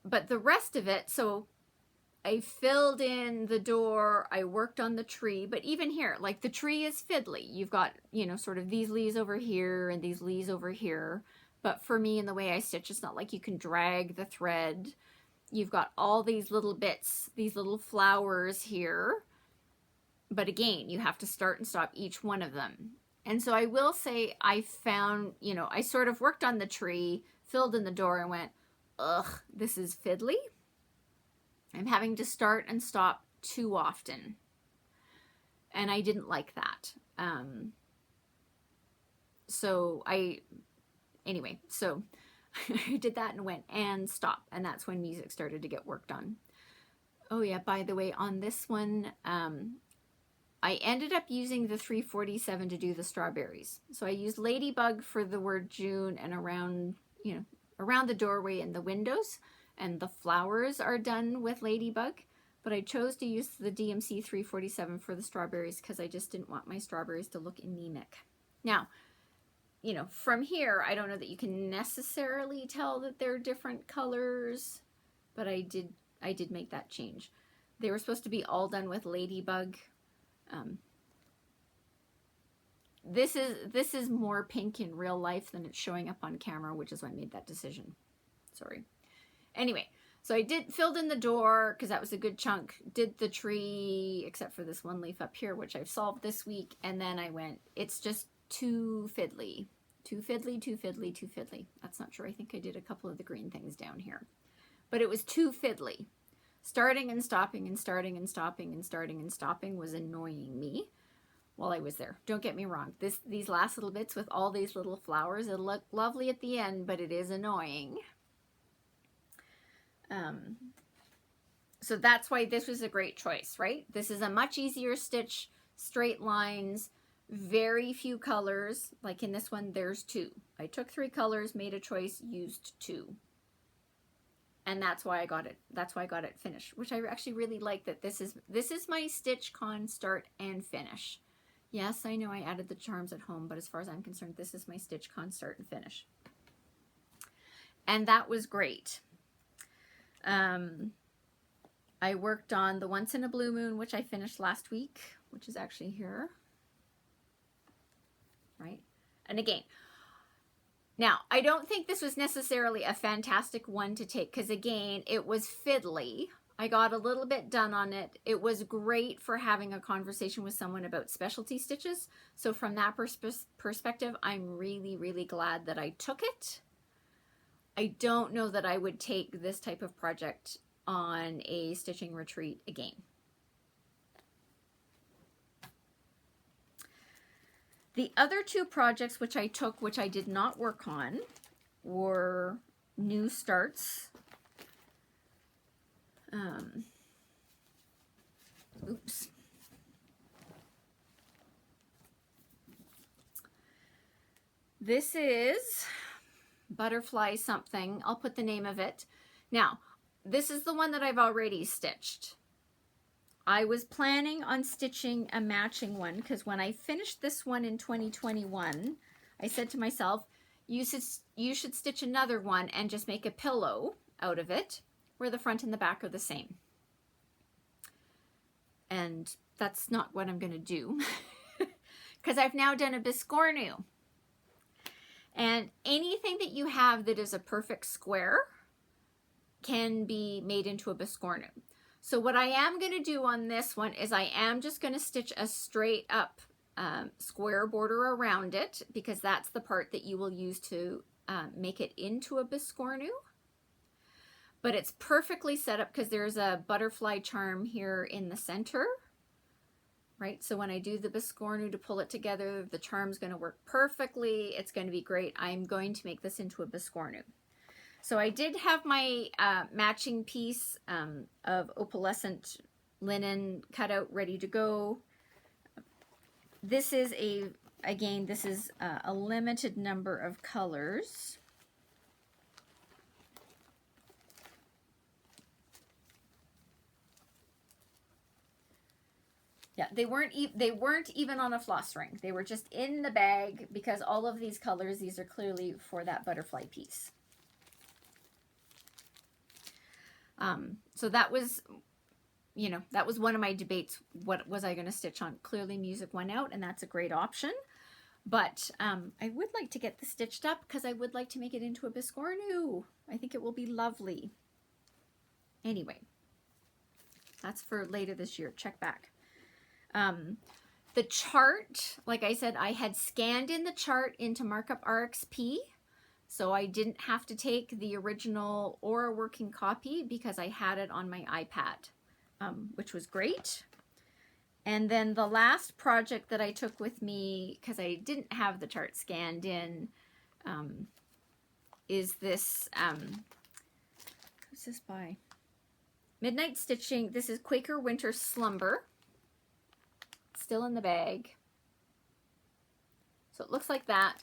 Speaker 1: But the rest of it, so I filled in the door, I worked on the tree, but even here, like the tree is fiddly. You've got, you know, sort of these leaves over here and these leaves over here. But for me, in the way I stitch, it's not like you can drag the thread. You've got all these little bits, these little flowers here. But again, you have to start and stop each one of them. And so I will say I found, you know, I sort of worked on the tree, filled in the door and went, ugh, this is fiddly. I'm having to start and stop too often. And I didn't like that. Anyway, so I did that and went and stop. And that's when music started to get worked on. Oh yeah, by the way, on this one, I ended up using the 347 to do the strawberries. So I used Ladybug for the word June and around, you know, around the doorway and the windows. And the flowers are done with Ladybug. But I chose to use the DMC 347 for the strawberries because I just didn't want my strawberries to look anemic. Now, you know, from here, I don't know that you can necessarily tell that they're different colors, but I did make that change. They were supposed to be all done with Ladybug. This is more pink in real life than it's showing up on camera, which is why I made that decision. Sorry. Anyway, so I filled in the door because that was a good chunk. Did the tree, except for this one leaf up here, which I've solved this week. And then I went, it's just too fiddly. Too fiddly, too fiddly, too fiddly. That's not true. I think I did a couple of the green things down here. But it was too fiddly. Starting and stopping and starting and stopping and starting and stopping was annoying me while I was there. Don't get me wrong. These last little bits with all these little flowers, it'll look lovely at the end, but it is annoying. So that's why this was a great choice, right? This is a much easier stitch, straight lines, very few colors. Like in this one, there's 2. I took 3 colors, made a choice, used 2. And that's why I got it. That's why I got it finished, which I actually really like. That this is my StitchCon start and finish. Yes, I know I added the charms at home, but as far as I'm concerned, this is my StitchCon start and finish. And that was great. I worked on the Once in a Blue Moon, which I finished last week, which is actually here. Right? And again, now, I don't think this was necessarily a fantastic one to take because, again, it was fiddly. I got a little bit done on it. It was great for having a conversation with someone about specialty stitches. So from that perspective, I'm really, really glad that I took it. I don't know that I would take this type of project on a stitching retreat again. The other 2 projects which I took, which I did not work on, were new starts. Oops. This is Butterfly something. I'll put the name of it. Now, this is the one that I've already stitched. I was planning on stitching a matching one because when I finished this one in 2021, I said to myself, you should stitch another one and just make a pillow out of it where the front and the back are the same. And that's not what I'm going to do because I've now done a biscornu. And anything that you have that is a perfect square can be made into a biscornu. So what I am going to do on this one is I am just going to stitch a straight up square border around it, because that's the part that you will use to make it into a biscornu. But it's perfectly set up because there's a butterfly charm here in the center, right? So when I do the biscornu to pull it together, the charm's going to work perfectly. It's going to be great. I'm going to make this into a biscornu. So I did have my matching piece of opalescent linen cut out, ready to go. This is again, this is a limited number of colors. Yeah, they weren't even on a floss ring. They were just in the bag because all of these colors, these are clearly for that butterfly piece. So that was, you know, that was one of my debates. What was I going to stitch on? Clearly music won out, and that's a great option. But I would like to get this stitched up because I would like to make it into a biscornu. I think it will be lovely. Anyway, that's for later this year. Check back. The chart, like I said, I had scanned in the chart into Markup RXP, so I didn't have to take the original or a working copy because I had it on my iPad, which was great. And then the last project that I took with me, because I didn't have the chart scanned in, is this, who's this by? Midnight Stitching. This is Quaker Winter Slumber. Still in the bag. So it looks like that.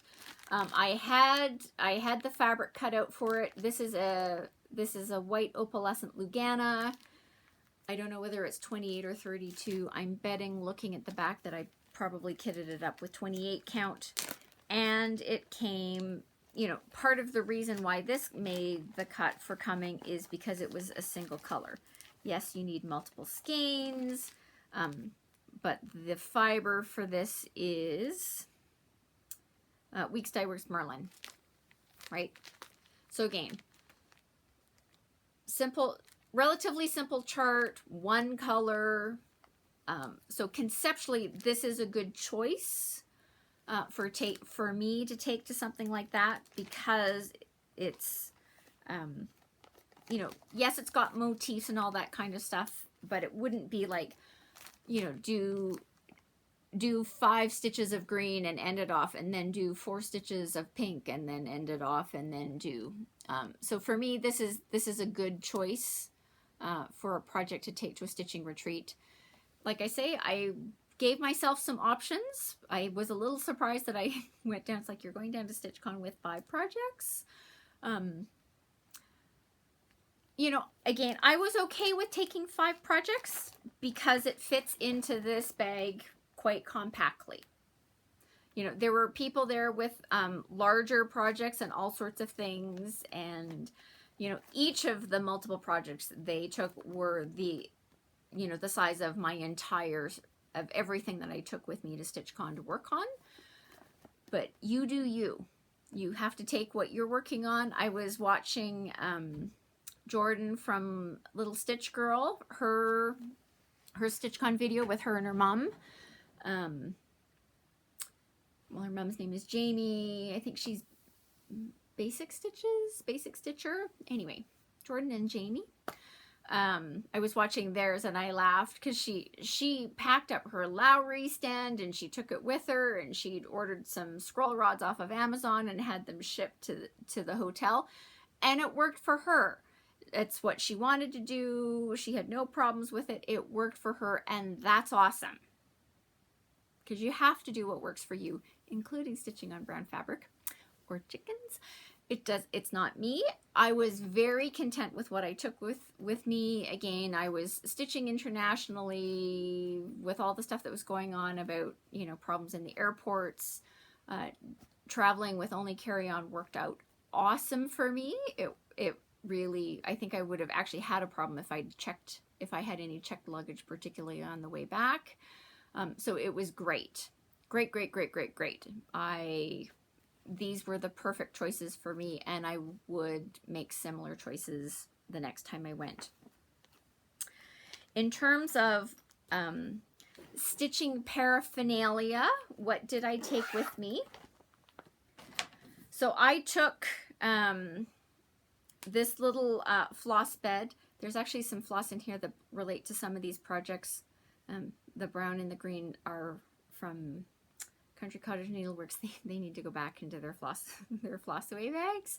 Speaker 1: I had the fabric cut out for it. This is a white opalescent Lugana. I don't know whether it's 28 or 32. I'm betting, looking at the back, that I probably kitted it up with 28 count. And it came, you know, part of the reason why this made the cut for coming is because it was a single color. Yes, you need multiple skeins. But the fiber for this is Weeks Dye Works Merlin, right? So again, simple, relatively simple chart, one color. So conceptually, this is a good choice for me to take to something like that, because it's, you know, yes, it's got motifs and all that kind of stuff, but it wouldn't be like, you know, do 5 stitches of green and end it off, and then do 4 stitches of pink and then end it off, and then do, so for me, this is a good choice for a project to take to a stitching retreat. Like I say, I gave myself some options. I was a little surprised that I went down, it's like, you're going down to StitchCon with 5 projects. You know, again, I was okay with taking 5 projects because it fits into this bag quite compactly. You know, there were people there with larger projects and all sorts of things, and, you know, each of the multiple projects they took were the, you know, the size of my entire, of everything that I took with me to StitchCon to work on. But you do you. You have to take what you're working on. I was watching Jordan from Little Stitch Girl, her StitchCon video with her and her mom. Well, her mom's name is Jamie. I think she's Basic Stitcher. Anyway, Jordan and Jamie. I was watching theirs and I laughed because she packed up her Lowry stand and she took it with her, and she'd ordered some scroll rods off of Amazon and had them shipped to the hotel, and it worked for her. It's what she wanted to do. She had no problems with it. It worked for her, and that's awesome. Because you have to do what works for you, including stitching on brown fabric or chickens. It's not me. I was very content with what I took with me. Again, I was stitching internationally with all the stuff that was going on about, you know, problems in the airports. Traveling with only carry-on worked out awesome for me. It really, I think I would have actually had a problem if I had any checked luggage, particularly on the way back. So it was great. Great. These were the perfect choices for me, and I would make similar choices the next time I went. in terms of stitching paraphernalia, what did I take with me? So I took this little floss bed. There's actually some floss in here that relate to some of these projects. The brown and the green are from Country Cottage Needleworks. They need to go back into their floss away bags.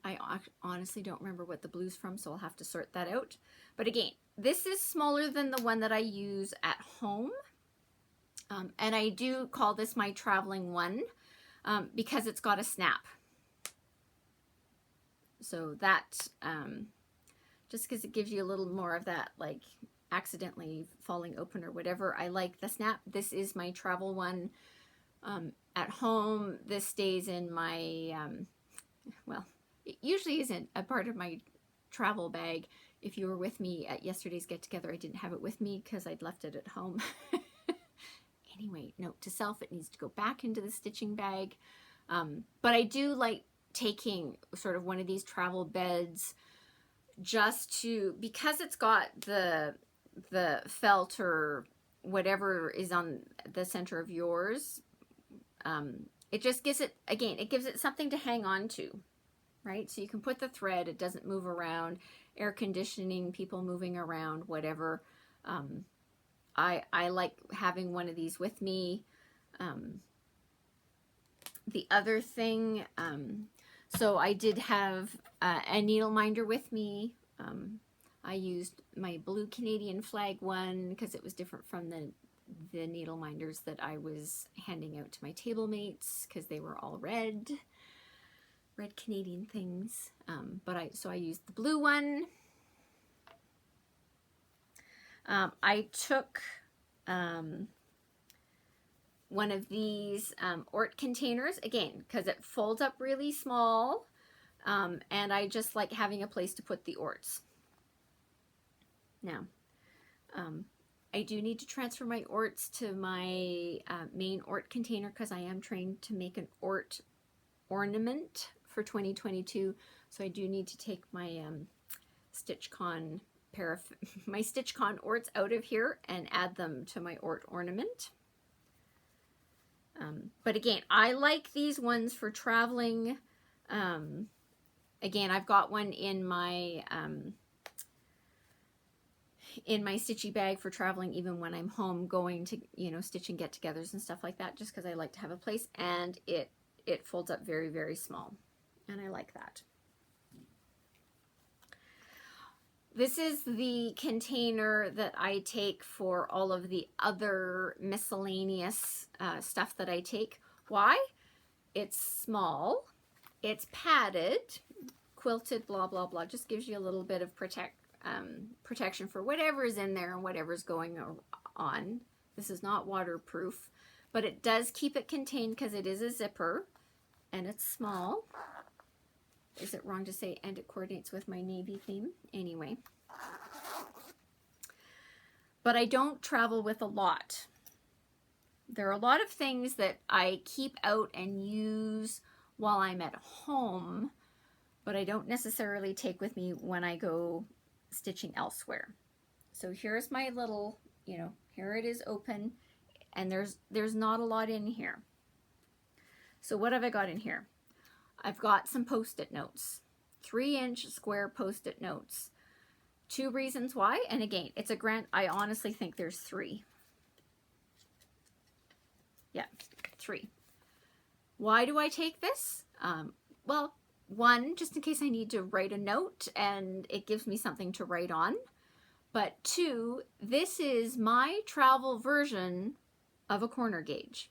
Speaker 1: I honestly don't remember what the blue's from, so I'll have to sort that out. But again, this is smaller than the one that I use at home. And I do call this my traveling one because it's got a snap. So that, just because it gives you a little more of that, like, accidentally falling open or whatever. I like the snap. This is my travel one. At home, this stays in my, well, it usually isn't a part of my travel bag. If you were with me at yesterday's get-together, I didn't have it with me because I'd left it at home. Anyway, note to self, it needs to go back into the stitching bag. But I do like taking sort of one of these travel beds just to, because it's got the felt or whatever is on the center of yours, it just gives it, again, it gives it something to hang on to, right? So you can put the thread, it doesn't move around, air conditioning, people moving around, whatever. I like having one of these with me. The other thing, so I did have a needle minder with me. I used my blue Canadian flag one because it was different from the needle minders that I was handing out to my table mates because they were all red Canadian things. So I used the blue one. I took one of these Ort containers, again, because it folds up really small, and I just like having a place to put the Orts. Now, I do need to transfer my Orts to my main Ort container because I am trained to make an Ort ornament for 2022, so I do need to take my StitchCon my StitchCon Orts out of here and add them to my Ort ornament. But again, I like these ones for traveling. Again, I've got one in my stitchy bag for traveling, even when I'm home going to, you know, stitching get-togethers and stuff like that, just because I like to have a place, and it folds up very, very small, and I like that. This is the container that I take for all of the other miscellaneous stuff that I take. Why? It's small, it's padded, quilted, blah, blah, blah. Just gives you a little bit of protection for whatever is in there and whatever's going on. This is not waterproof, but it does keep it contained because it is a zipper and it's small. Is it wrong to say, and it coordinates with my navy theme? Anyway. But I don't travel with a lot. There are a lot of things that I keep out and use while I'm at home, but I don't necessarily take with me when I go stitching elsewhere. So here's my little, you know, here it is open, and there's not a lot in here. So what have I got in here? I've got some Post-it notes, 3-inch square Post-it notes. 2 reasons why, and again, it's a grant. I honestly think there's 3. Yeah, 3. Why do I take this? Well, 1, just in case I need to write a note and it gives me something to write on. But 2, this is my travel version of a corner gauge.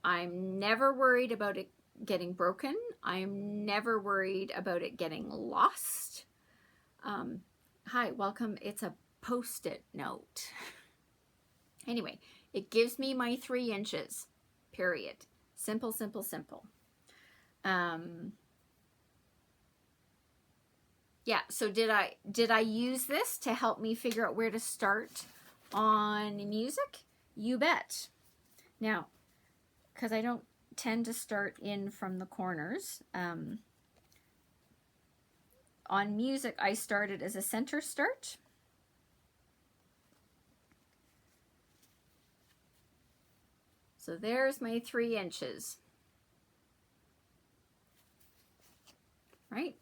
Speaker 1: I'm never worried about it getting broken. I'm never worried about it getting lost. Hi, welcome. It's a Post-it note. Anyway, it gives me my 3 inches, period. Simple, simple, simple. Yeah, so did I use this to help me figure out where to start on music? You bet. Now, because I don't tend to start in from the corners. On music, I started as a center start. So there's my 3 inches. Right?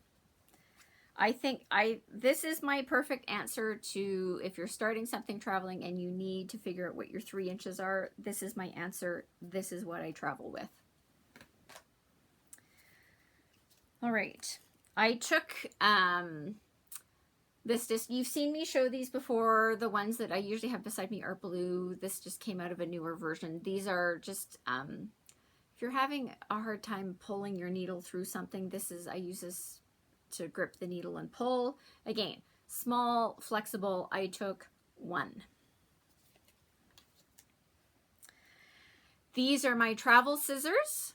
Speaker 1: I think this is my perfect answer to if you're starting something traveling and you need to figure out what your 3 inches are. This is my answer. This is what I travel with. All right. I took this just, you've seen me show these before. The ones that I usually have beside me are blue. This just came out of a newer version. These are just, if you're having a hard time pulling your needle through something, I use this to grip the needle and pull. Again, small, flexible. I took 1. These are my travel scissors.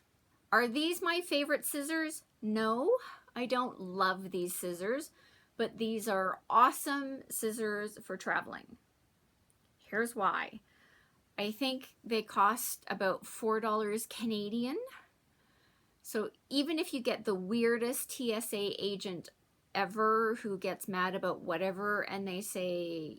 Speaker 1: Are these my favorite scissors? No, I don't love these scissors, but these are awesome scissors for traveling. Here's why. I think they cost about $4 Canadian. So even if you get the weirdest TSA agent ever who gets mad about whatever and they say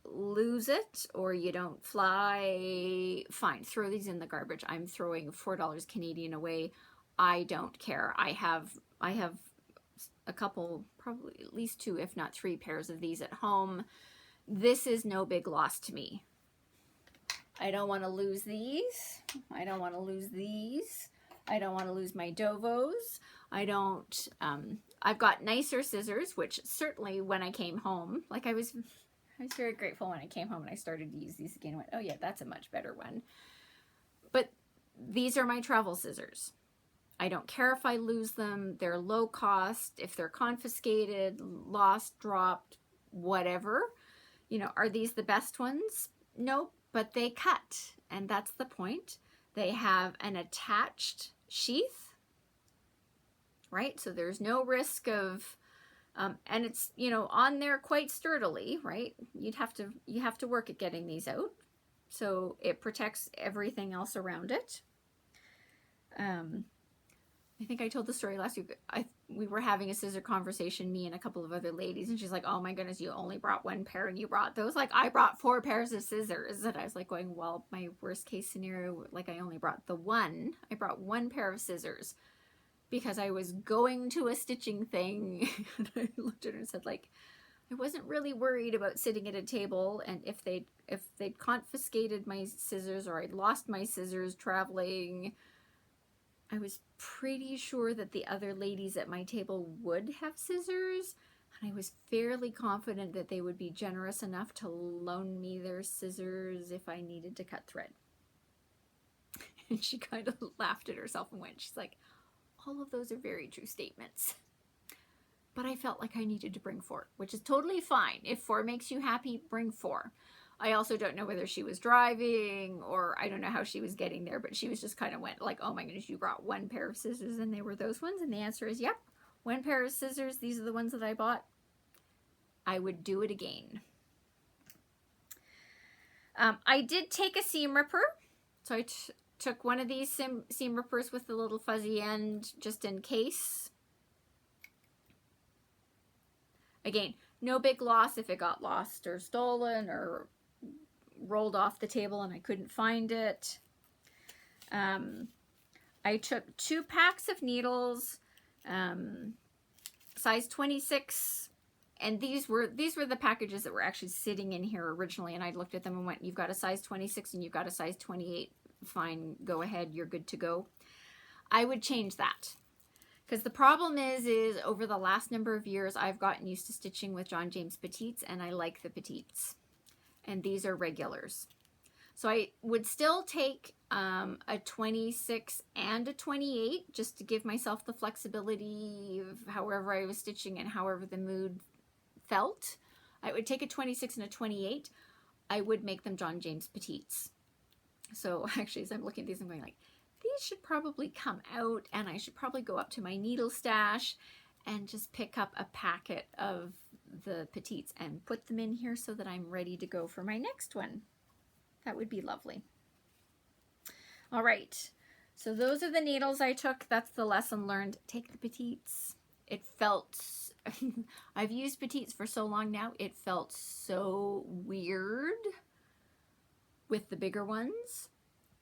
Speaker 1: lose it or you don't fly, fine, throw these in the garbage. I'm throwing $4 Canadian away. I don't care. I have a couple, probably at least 2, if not 3 pairs of these at home. This is no big loss to me. I don't want to lose these. I don't want to lose these. I don't want to lose my Dovos. I don't, I've got nicer scissors, which certainly when I came home, like I was very grateful when I came home and I started to use these again. I went, oh yeah, that's a much better one. But these are my travel scissors. I don't care if I lose them. They're low cost. If they're confiscated, lost, dropped, whatever. You know, are these the best ones? Nope, but they cut. And that's the point. They have an attached sheath, right? So there's no risk of, and it's, you know, on there quite sturdily, right? You have to work at getting these out. So it protects everything else around it. I think I told the story last week. We were having a scissor conversation, me and a couple of other ladies, and she's like, oh my goodness, you only brought 1 pair and you brought those. Like, I brought 4 pairs of scissors. And I was like going, well, my worst case scenario, like I only brought the 1. I brought 1 pair of scissors because I was going to a stitching thing. And I looked at her and said, like, I wasn't really worried about sitting at a table, and if they'd confiscated my scissors or I'd lost my scissors traveling, I was pretty sure that the other ladies at my table would have scissors, and I was fairly confident that they would be generous enough to loan me their scissors if I needed to cut thread. And she kind of laughed at herself and went, she's like, all of those are very true statements. But I felt like I needed to bring 4, which is totally fine. If 4 makes you happy, bring 4. I also don't know whether she was driving or I don't know how she was getting there, but she was just kind of went like, oh my goodness, you brought 1 pair of scissors and they were those ones. And the answer is, yep, 1 pair of scissors. These are the ones that I bought. I would do it again. I did take a seam ripper. So I took one of these seam rippers with the little fuzzy end just in case. Again, no big loss if it got lost or stolen or rolled off the table and I couldn't find it. I took 2 packs of needles, size 26, and these were the packages that were actually sitting in here originally, and I looked at them and went, you've got a size 26 and you've got a size 28. Fine, go ahead, you're good to go. I would change that. Because the problem is over the last number of years, I've gotten used to stitching with John James Petites, and I like the Petites. And these are regulars. So I would still take a 26 and a 28, just to give myself the flexibility of however I was stitching and however the mood felt. I would take a 26 and a 28. I would make them John James Petites. So actually, as I'm looking at these, I'm going like, these should probably come out, and I should probably go up to my needle stash and just pick up a packet of the Petites and put them in here so that I'm ready to go for my next one. That would be lovely. All right, so those are the needles I took. That's the lesson learned. Take the Petites. It felt, I've used Petites for so long now, it felt so weird with the bigger ones.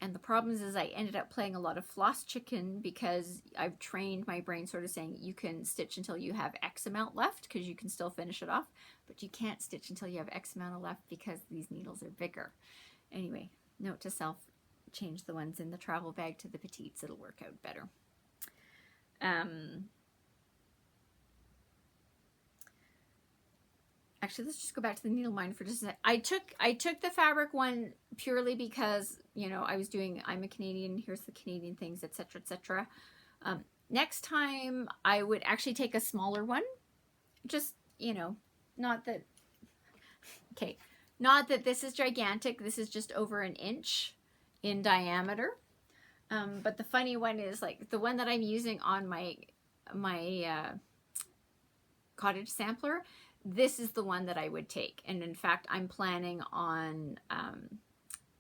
Speaker 1: And the problem is I ended up playing a lot of floss chicken because I've trained my brain sort of saying you can stitch until you have X amount left because you can still finish it off, but you can't stitch until you have X amount of left because these needles are bigger. Anyway, note to self, change the ones in the travel bag to the petites. It'll work out better. Actually, let's just go back to the needle mine for just a sec. I took the fabric one purely because, you know, I was doing, I'm a Canadian, here's the Canadian things, etc., etc. Next time, I would actually take a smaller one. Just, you know, not that, okay, not that this is gigantic. This is just over an inch in diameter. But the funny one is, like, the one that I'm using on my cottage sampler, this is the one that I would take. And in fact, I'm planning on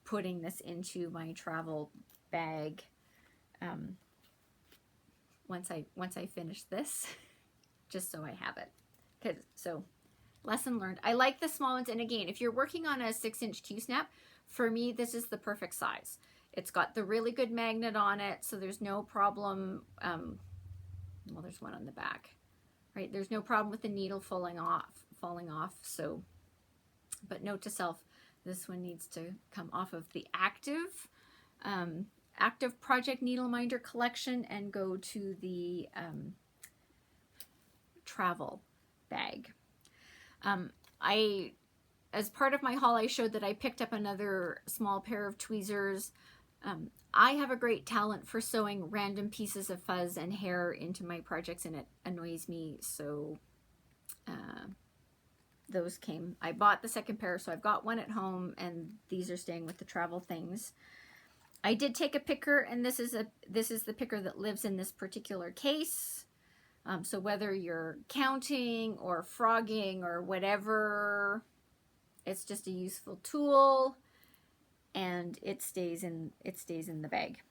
Speaker 1: putting this into my travel bag once I finish this, just so I have it. So lesson learned. I like the small ones. And again, if you're working on a 6-inch Q-snap, for me, this is the perfect size. It's got the really good magnet on it, so there's no problem. Well, there's one on the back. Right, there's no problem with the needle falling off. So, but note to self, this one needs to come off of the active project needle minder collection and go to the travel bag. As part of my haul, I showed that I picked up another small pair of tweezers. I have a great talent for sewing random pieces of fuzz and hair into my projects, and it annoys me, so those came. I bought the second pair, so I've got one at home, and these are staying with the travel things. I did take a picker, and this is the picker that lives in this particular case. So whether you're counting or frogging or whatever, it's just a useful tool. And it stays in the bag.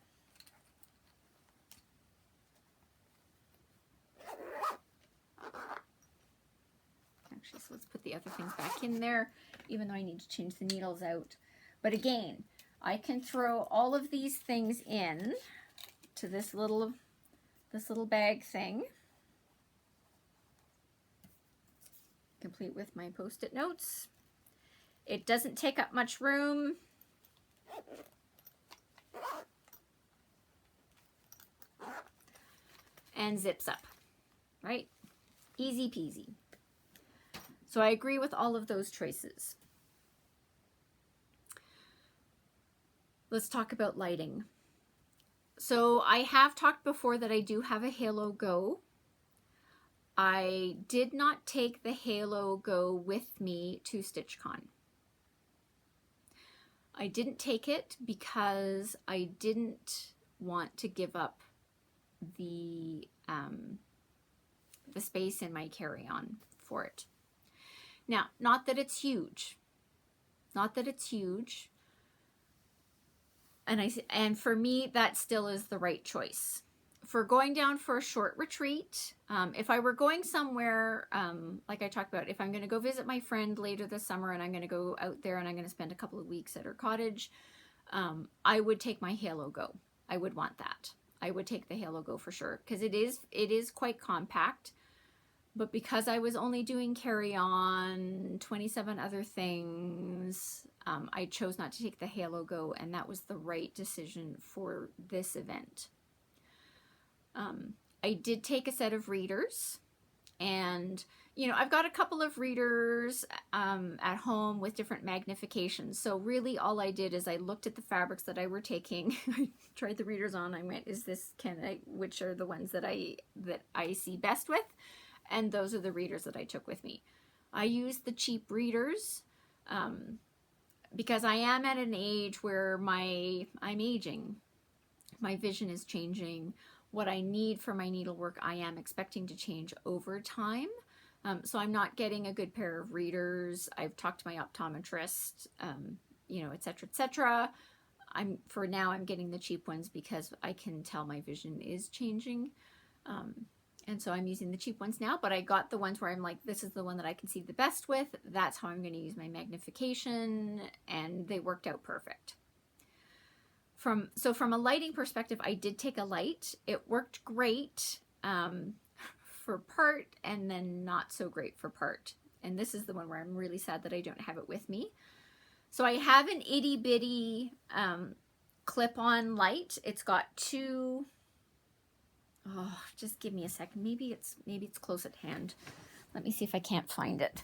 Speaker 1: Actually, so let's put the other things back in there, even though I need to change the needles out. But again, I can throw all of these things in to this little bag thing, complete with my Post-it notes. It doesn't take up much room. And zips up, right? Easy peasy. So I agree with all of those choices. Let's talk about lighting. So I have talked before that I do have a Halo Go. I did not take the Halo Go with me to StitchCon. I didn't take it because I didn't want to give up the space in my carry-on for it. Now, not that it's huge, and for me, that still is the right choice. For going down for a short retreat, if I were going somewhere, like I talked about, if I'm going to go visit my friend later this summer and I'm going to go out there and I'm going to spend a couple of weeks at her cottage, I would take my Halo Go. I would want that. I would take the Halo Go for sure, because it is quite compact. But because I was only doing carry-on, 27 other things, I chose not to take the Halo Go, and that was the right decision for this event. I did take a set of readers, and you know, I've got a couple of readers at home with different magnifications. So really all I did is I looked at the fabrics that I were taking. I tried the readers on. I went, which are the ones that I see best with? And those are the readers that I took with me. I used the cheap readers because I am at an age where I'm aging. My vision is changing. What I need for my needlework, I am expecting to change over time. So I'm not getting a good pair of readers. I've talked to my optometrist, you know, et cetera, for now, I'm getting the cheap ones because I can tell my vision is changing. And so I'm using the cheap ones now, but I got the ones where I'm like, this is the one that I can see the best with. That's how I'm going to use my magnification, and they worked out perfect. From a lighting perspective, I did take a light. It worked great for part, and then not so great for part. And this is the one where I'm really sad that I don't have it with me. So I have an itty bitty clip-on light. It's got two, oh, just give me a second. Maybe it's close at hand. Let me see if I can't find it.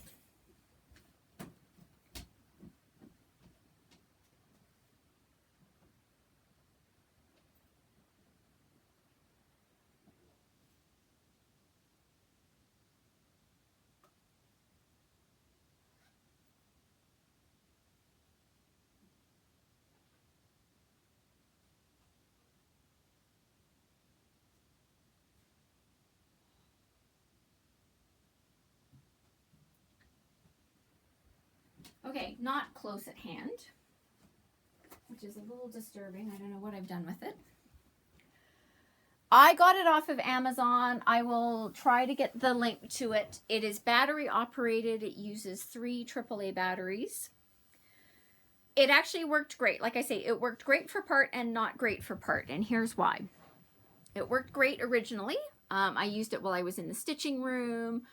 Speaker 1: Okay, not close at hand, which is a little disturbing. I don't know what I've done with it. I got it off of Amazon. I will try to get the link to it. It is battery operated. It uses 3 AAA batteries. It actually worked great. Like I say, it worked great for part and not great for part. And here's why. It worked great originally. I used it while I was in the stitching room,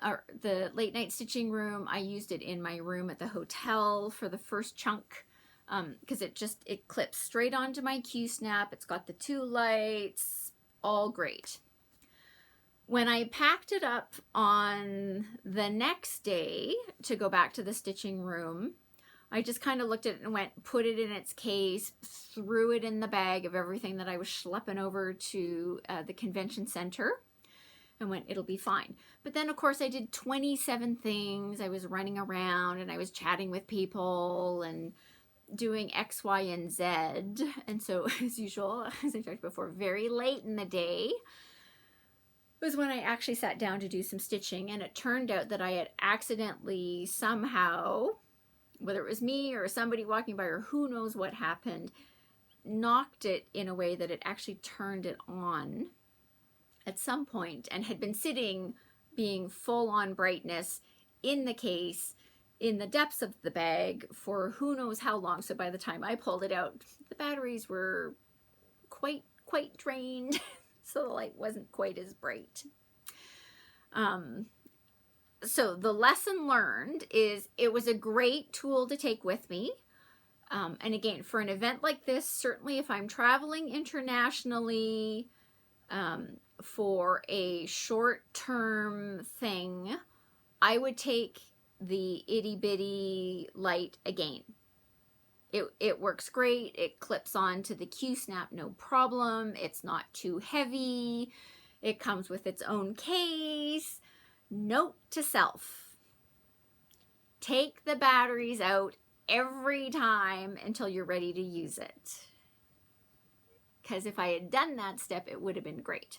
Speaker 1: or the late night stitching room. I used it in my room at the hotel for the first chunk, because it clips straight onto my Q-snap. It's got the 2 lights, all great. When I packed it up on the next day to go back to the stitching room, I just kind of looked at it and went, put it in its case, threw it in the bag of everything that I was schlepping over to the convention center, and went, it'll be fine. But then, of course, I did 27 things. I was running around and I was chatting with people and doing X, Y, and Z. And so, as usual, as I talked before, very late in the day was when I actually sat down to do some stitching. And it turned out that I had accidentally somehow, whether it was me or somebody walking by or who knows what happened, knocked it in a way that it actually turned it on at some point, and had been sitting being full on brightness in the case in the depths of the bag for who knows how long. So by the time I pulled it out, the batteries were quite drained, so the light wasn't quite as bright. So the lesson learned is it was a great tool to take with me. And again, for an event like this, certainly if I'm traveling internationally, for a short-term thing, I would take the itty-bitty light again. It works great. It clips onto the Q-snap, no problem. It's not too heavy. It comes with its own case. Note to self: take the batteries out every time until you're ready to use it. Because if I had done that step, it would have been great.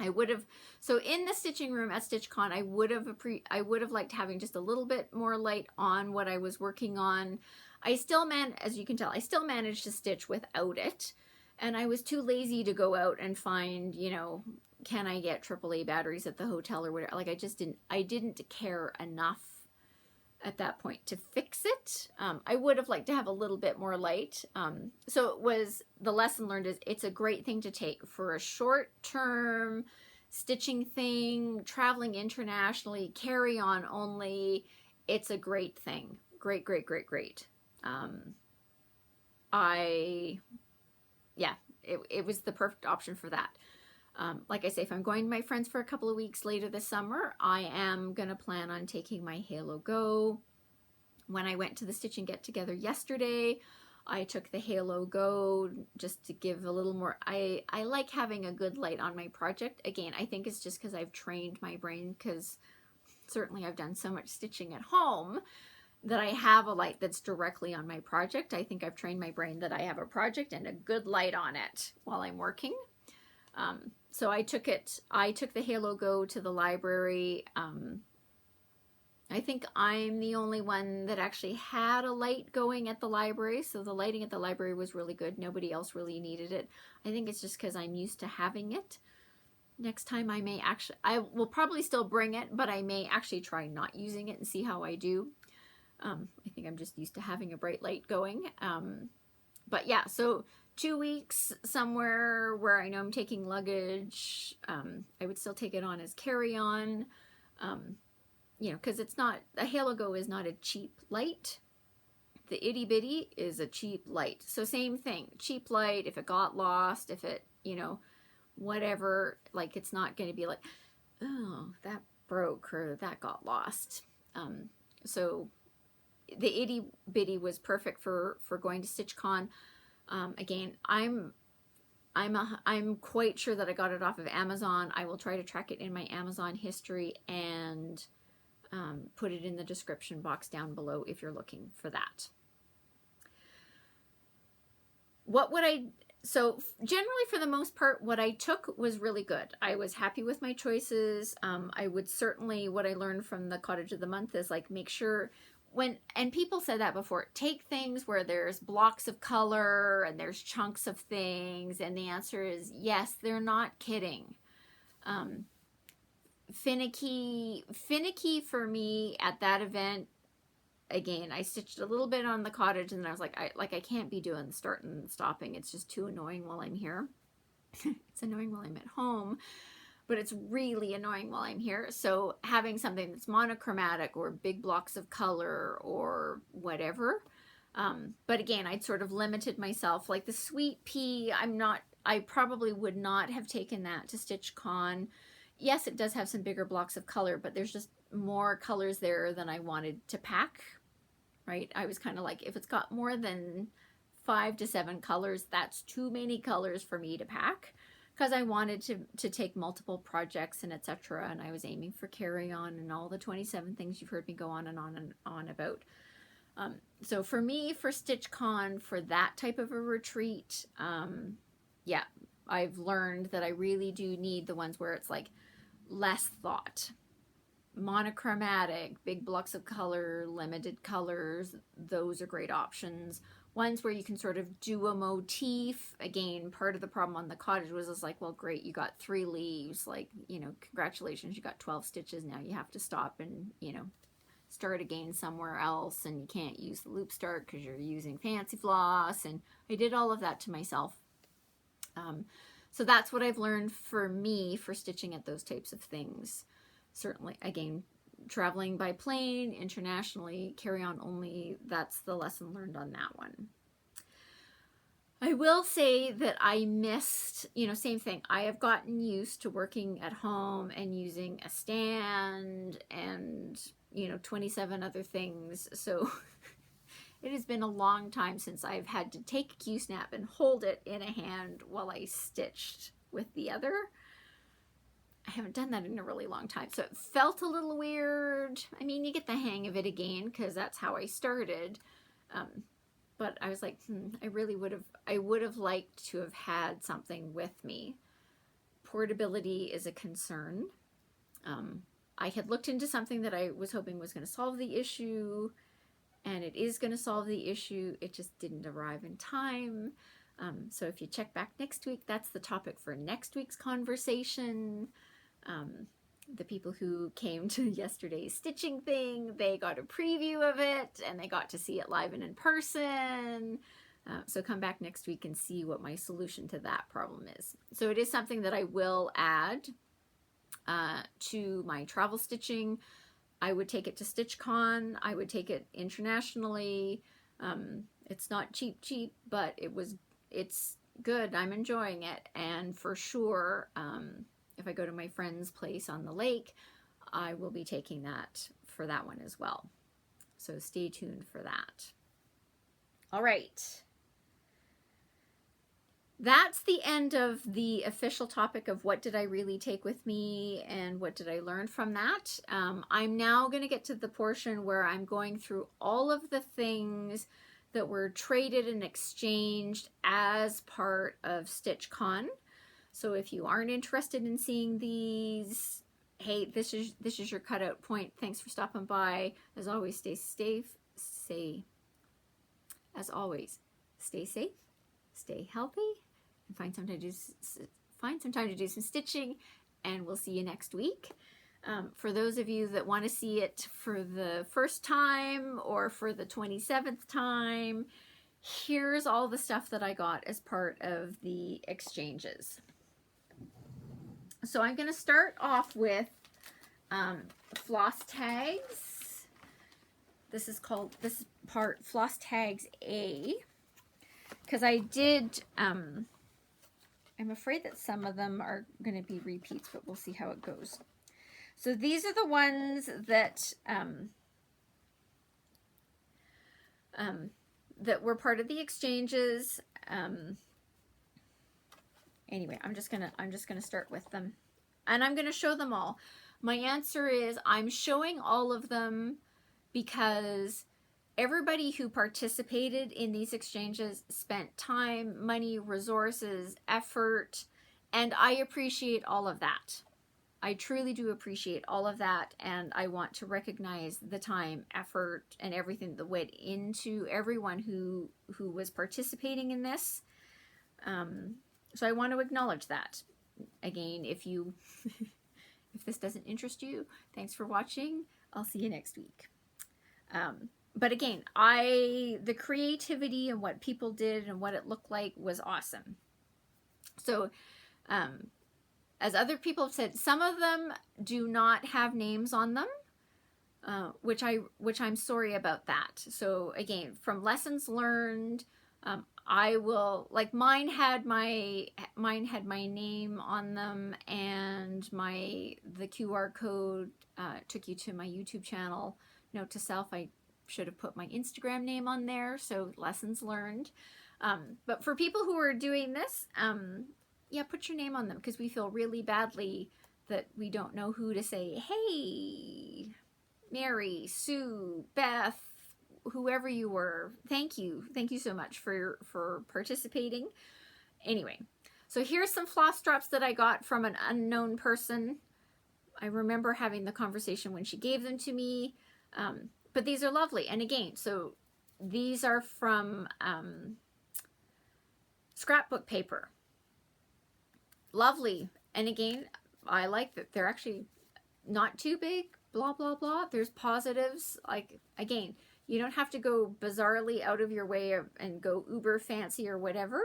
Speaker 1: I would have, so in the stitching room at StitchCon, I would have liked having just a little bit more light on what I was working on. I still as you can tell, I still managed to stitch without it. And I was too lazy to go out and find, you know, can I get AAA batteries at the hotel or whatever. Like I didn't care enough at that point to fix it. I would have liked to have a little bit more light. So it was, the lesson learned is it's a great thing to take for a short-term stitching thing, traveling internationally, carry on only. It's a great thing. Great. Yeah, it was the perfect option for that. Like I say, if I'm going to my friends for a couple of weeks later this summer, I am going to plan on taking my Halo Go. When I went to the stitching get-together yesterday, I took the Halo Go just to give a little more. I like having a good light on my project. Again, I think it's just because I've trained my brain, because certainly I've done so much stitching at home that I have a light that's directly on my project. I think I've trained my brain that I have a project and a good light on it while I'm working. So I took the Halo Go to the library. I think I'm the only one that actually had a light going at the library. So the lighting at the library was really good. Nobody else really needed it. I think it's just because I'm used to having it. Next time I will probably still bring it, but I may actually try not using it and see how I do. I think I'm just used to having a bright light going. But yeah, so 2 weeks somewhere where I know I'm taking luggage. I would still take it on as carry-on, you know, because it's not, a Halo Go is not a cheap light. The itty bitty is a cheap light. So same thing, cheap light, if it got lost, if it, you know, whatever, like it's not going to be like, oh, that broke or that got lost. So the itty bitty was perfect for going to StitchCon. Again, I'm quite sure that I got it off of Amazon. I will try to track it in my Amazon history and put it in the description box down below if you're looking for that. So generally for the most part, what I took was really good. I was happy with my choices. I would certainly, what I learned from the Cottage of the Month is like, make sure and people said that before, take things where there's blocks of color and there's chunks of things. And the answer is yes, they're not kidding. Finicky for me at that event. Again, I stitched a little bit on the cottage and I was like, I can't be doing the starting and stopping. It's just too annoying while I'm here. It's annoying while I'm at home, but it's really annoying while I'm here. So having something that's monochromatic or big blocks of color or whatever. But again, I'd sort of limited myself. Like the sweet pea, I probably would not have taken that to StitchCon. Yes, it does have some bigger blocks of color, but there's just more colors there than I wanted to pack. Right? I was kind of like, if it's got more than 5 to 7 colors, that's too many colors for me to pack, because I wanted to take multiple projects and etc. And I was aiming for carry-on and all the 27 things you've heard me go on and on about. So for me, for StitchCon, for that type of a retreat, yeah, I've learned that I really do need the ones where it's like less thought. Monochromatic, big blocks of color, limited colors, those are great options. Ones where you can sort of do a motif. Again, part of the problem on the cottage was like, well, great, you got 3 leaves, like, you know, congratulations, you got 12 stitches. Now you have to stop and, you know, start again somewhere else, and you can't use the loop start because you're using fancy floss, and I did all of that to myself. So that's what I've learned for me for stitching at those types of things. Certainly, again, traveling by plane, internationally, carry-on only, that's the lesson learned on that one. I will say that I missed, you know, same thing. I have gotten used to working at home and using a stand and, you know, 27 other things. So it has been a long time since I've had to take a Q-snap and hold it in a hand while I stitched with the other. I haven't done that in a really long time, so it felt a little weird. I mean, you get the hang of it again because that's how I started. But I was like, I would have liked to have had something with me. Portability is a concern. I had looked into something that I was hoping was going to solve the issue, and it is going to solve the issue. It just didn't arrive in time. So if you check back next week, that's the topic for next week's conversation. The people who came to yesterday's stitching thing, they got a preview of it and they got to see it live and in person. So come back next week and see what my solution to that problem is. So it is something that I will add to my travel stitching. I would take it to StitchCon. I would take it internationally. It's not cheap, but it's good. I'm enjoying it. And for sure, if I go to my friend's place on the lake, I will be taking that for that one as well. So stay tuned for that. All right. That's the end of the official topic of what did I really take with me and what did I learn from that. I'm now going to get to the portion where I'm going through all of the things that were traded and exchanged as part of StitchCon. So if you aren't interested in seeing these, hey, this is your cutout point. Thanks for stopping by. As always, stay safe, stay healthy, and find some time to do some stitching, and we'll see you next week. For those of you that want to see it for the first time or for the 27th time, here's all the stuff that I got as part of the exchanges. So I'm going to start off with floss tags. This is part floss tags A, because I did, I'm afraid that some of them are going to be repeats, but we'll see how it goes. So these are the ones that that were part of the exchanges. Anyway, I'm just gonna start with them, and I'm gonna show them all. My answer is I'm showing all of them because everybody who participated in these exchanges spent time, money, resources, effort, and I appreciate all of that. I truly do appreciate all of that, and I want to recognize the time, effort, and everything that went into everyone who was participating in this. So I want to acknowledge that. Again, if this doesn't interest you, thanks for watching. I'll see you next week. But again, the creativity and what people did and what it looked like was awesome. So, as other people have said, some of them do not have names on them, which I'm sorry about that. So again, from lessons learned, I will, like, mine had my name on them, and the QR code took you to my YouTube channel. Note to self, I should have put my Instagram name on there, so lessons learned. But for people who are doing this, yeah, put your name on them, because we feel really badly that we don't know who to say, hey, Mary, Sue, Beth, whoever you were, thank you so much for participating. Anyway, so here's some floss drops that I got from an unknown person. I remember having the conversation when she gave them to me, but these are lovely. And again, so these are from scrapbook paper. Lovely. And again, I like that they're actually not too big, blah blah blah. There's positives. Like, again, you don't have to go bizarrely out of your way and go uber fancy or whatever.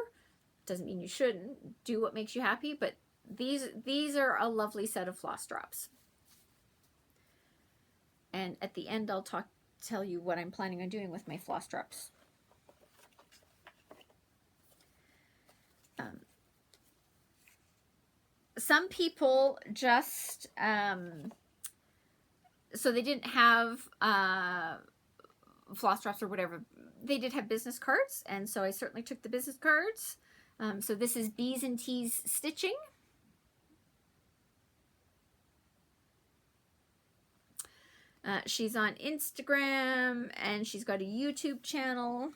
Speaker 1: Doesn't mean you shouldn't. Do what makes you happy, but these are a lovely set of floss drops. And at the end, I'll tell you what I'm planning on doing with my floss drops. Some people just, so they didn't have floss drops or whatever. They did have business cards, and so I certainly took the business cards. So this is B's and T's Stitching. She's on Instagram, and she's got a YouTube channel.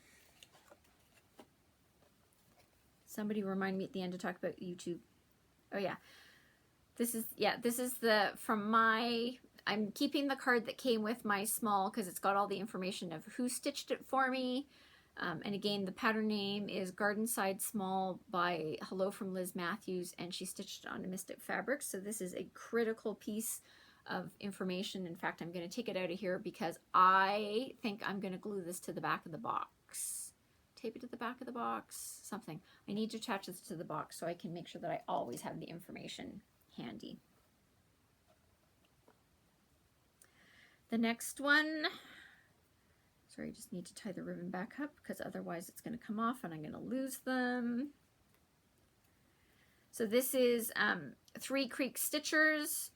Speaker 1: Somebody remind me at the end to talk about YouTube. Oh yeah, this is I'm keeping the card that came with my small, because it's got all the information of who stitched it for me. And again, the pattern name is Garden Side Small by Hello from Liz Matthews, and she stitched it on a Mystic Fabrics. So this is a critical piece of information. In fact, I'm going to take it out of here because I think I'm going to glue this to the back of the box. Tape it to the back of the box, something. I need to attach this to the box so I can make sure that I always have the information handy. The next one, sorry, I just need to tie the ribbon back up because otherwise it's going to come off and I'm going to lose them. So this is Three Creek Stitchers.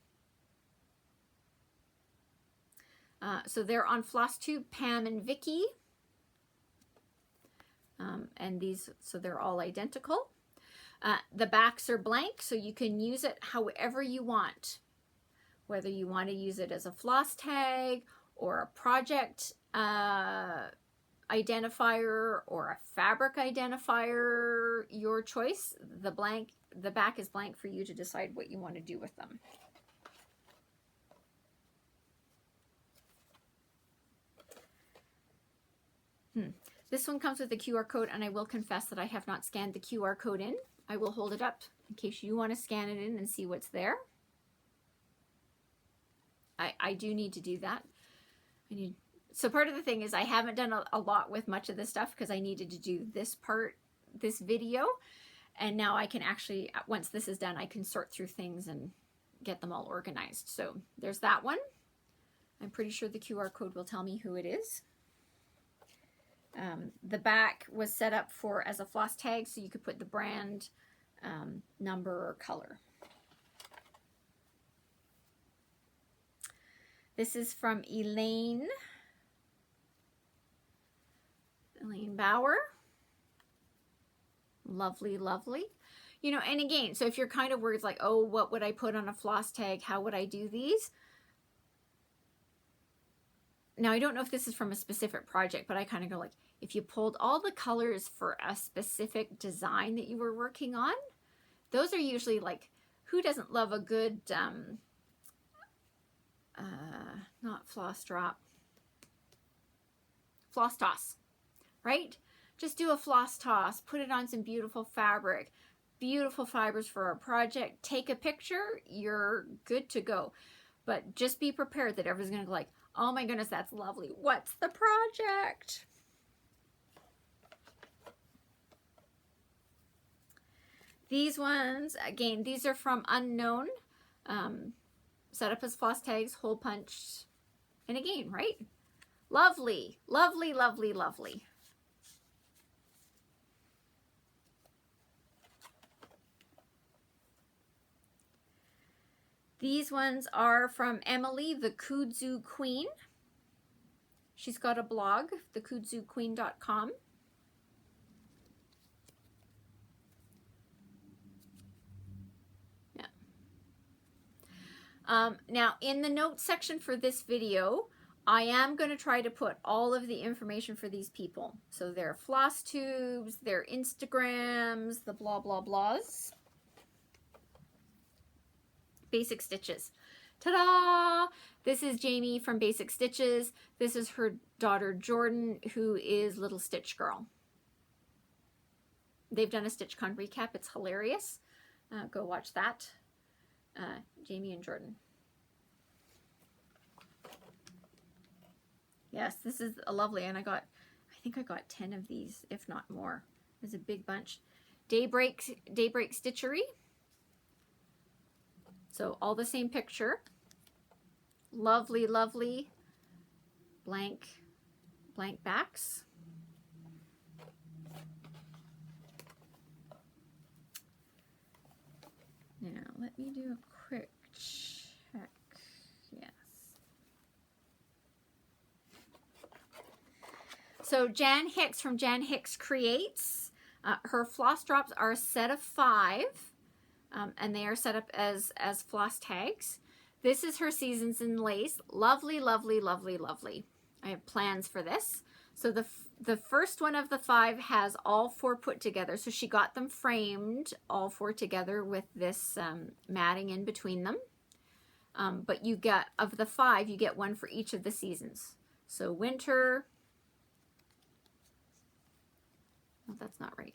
Speaker 1: So they're on Flosstube, Pam and Vicky. And these, so they're all identical. The backs are blank, so you can use it however you want. Whether you want to use it as a floss tag or a project identifier or a fabric identifier, your choice. The back is blank for you to decide what you want to do with them. This one comes with a QR code, and I will confess that I have not scanned the QR code in. I will hold it up in case you want to scan it in and see what's there. I do need to do that. I need so part of the thing is I haven't done a lot with much of this stuff because I needed to do this video. And now I can actually, once this is done, I can sort through things and get them all organized. So there's that one. I'm pretty sure the QR code will tell me who it is. The back was set up as a floss tag, so you could put the brand, number, or color. This is from Elaine Bauer. Lovely, lovely. You know, and again, so if you're kind of worried like, oh, what would I put on a floss tag? How would I do these? Now, I don't know if this is from a specific project, but I kind of go like, if you pulled all the colors for a specific design that you were working on, those are usually like, who doesn't love a good, not floss drop, floss toss, right? Just do a floss toss, put it on some beautiful fabric, beautiful fibers for a project, take a picture, you're good to go. But just be prepared that everyone's gonna go like, oh my goodness, that's lovely. What's the project? These ones, again, these are from Unknown. Set up as floss tags, hole punched. And again, right? Lovely, lovely, lovely, lovely. These ones are from Emily, the Kudzu Queen. She's got a blog, thekudzuqueen.com. Yeah. Now, in the notes section for this video, I am going to try to put all of the information for these people. So their floss tubes, their Instagrams, the blah, blah, blahs. Basic Stitches. Ta-da! This is Jamie from Basic Stitches. This is her daughter Jordan, who is Little Stitch Girl. They've done a StitchCon recap. It's hilarious. Go watch that. Jamie and Jordan. Yes, this is a lovely, and I think I got 10 of these, if not more. There's a big bunch. Daybreak Stitchery. So all the same picture. Lovely, lovely blank backs. Now let me do a quick check. Yes. So Jan Hicks from Jan Hicks Creates. Her floss drops are a set of 5. And they are set up as floss tags. This is her Seasons in Lace. Lovely, lovely, lovely, lovely. I have plans for this. So the first one of the 5 has all 4 put together. So she got them framed, all 4 together with this matting in between them. But you get, of the 5, you get one for each of the seasons. So winter. Oh, that's not right.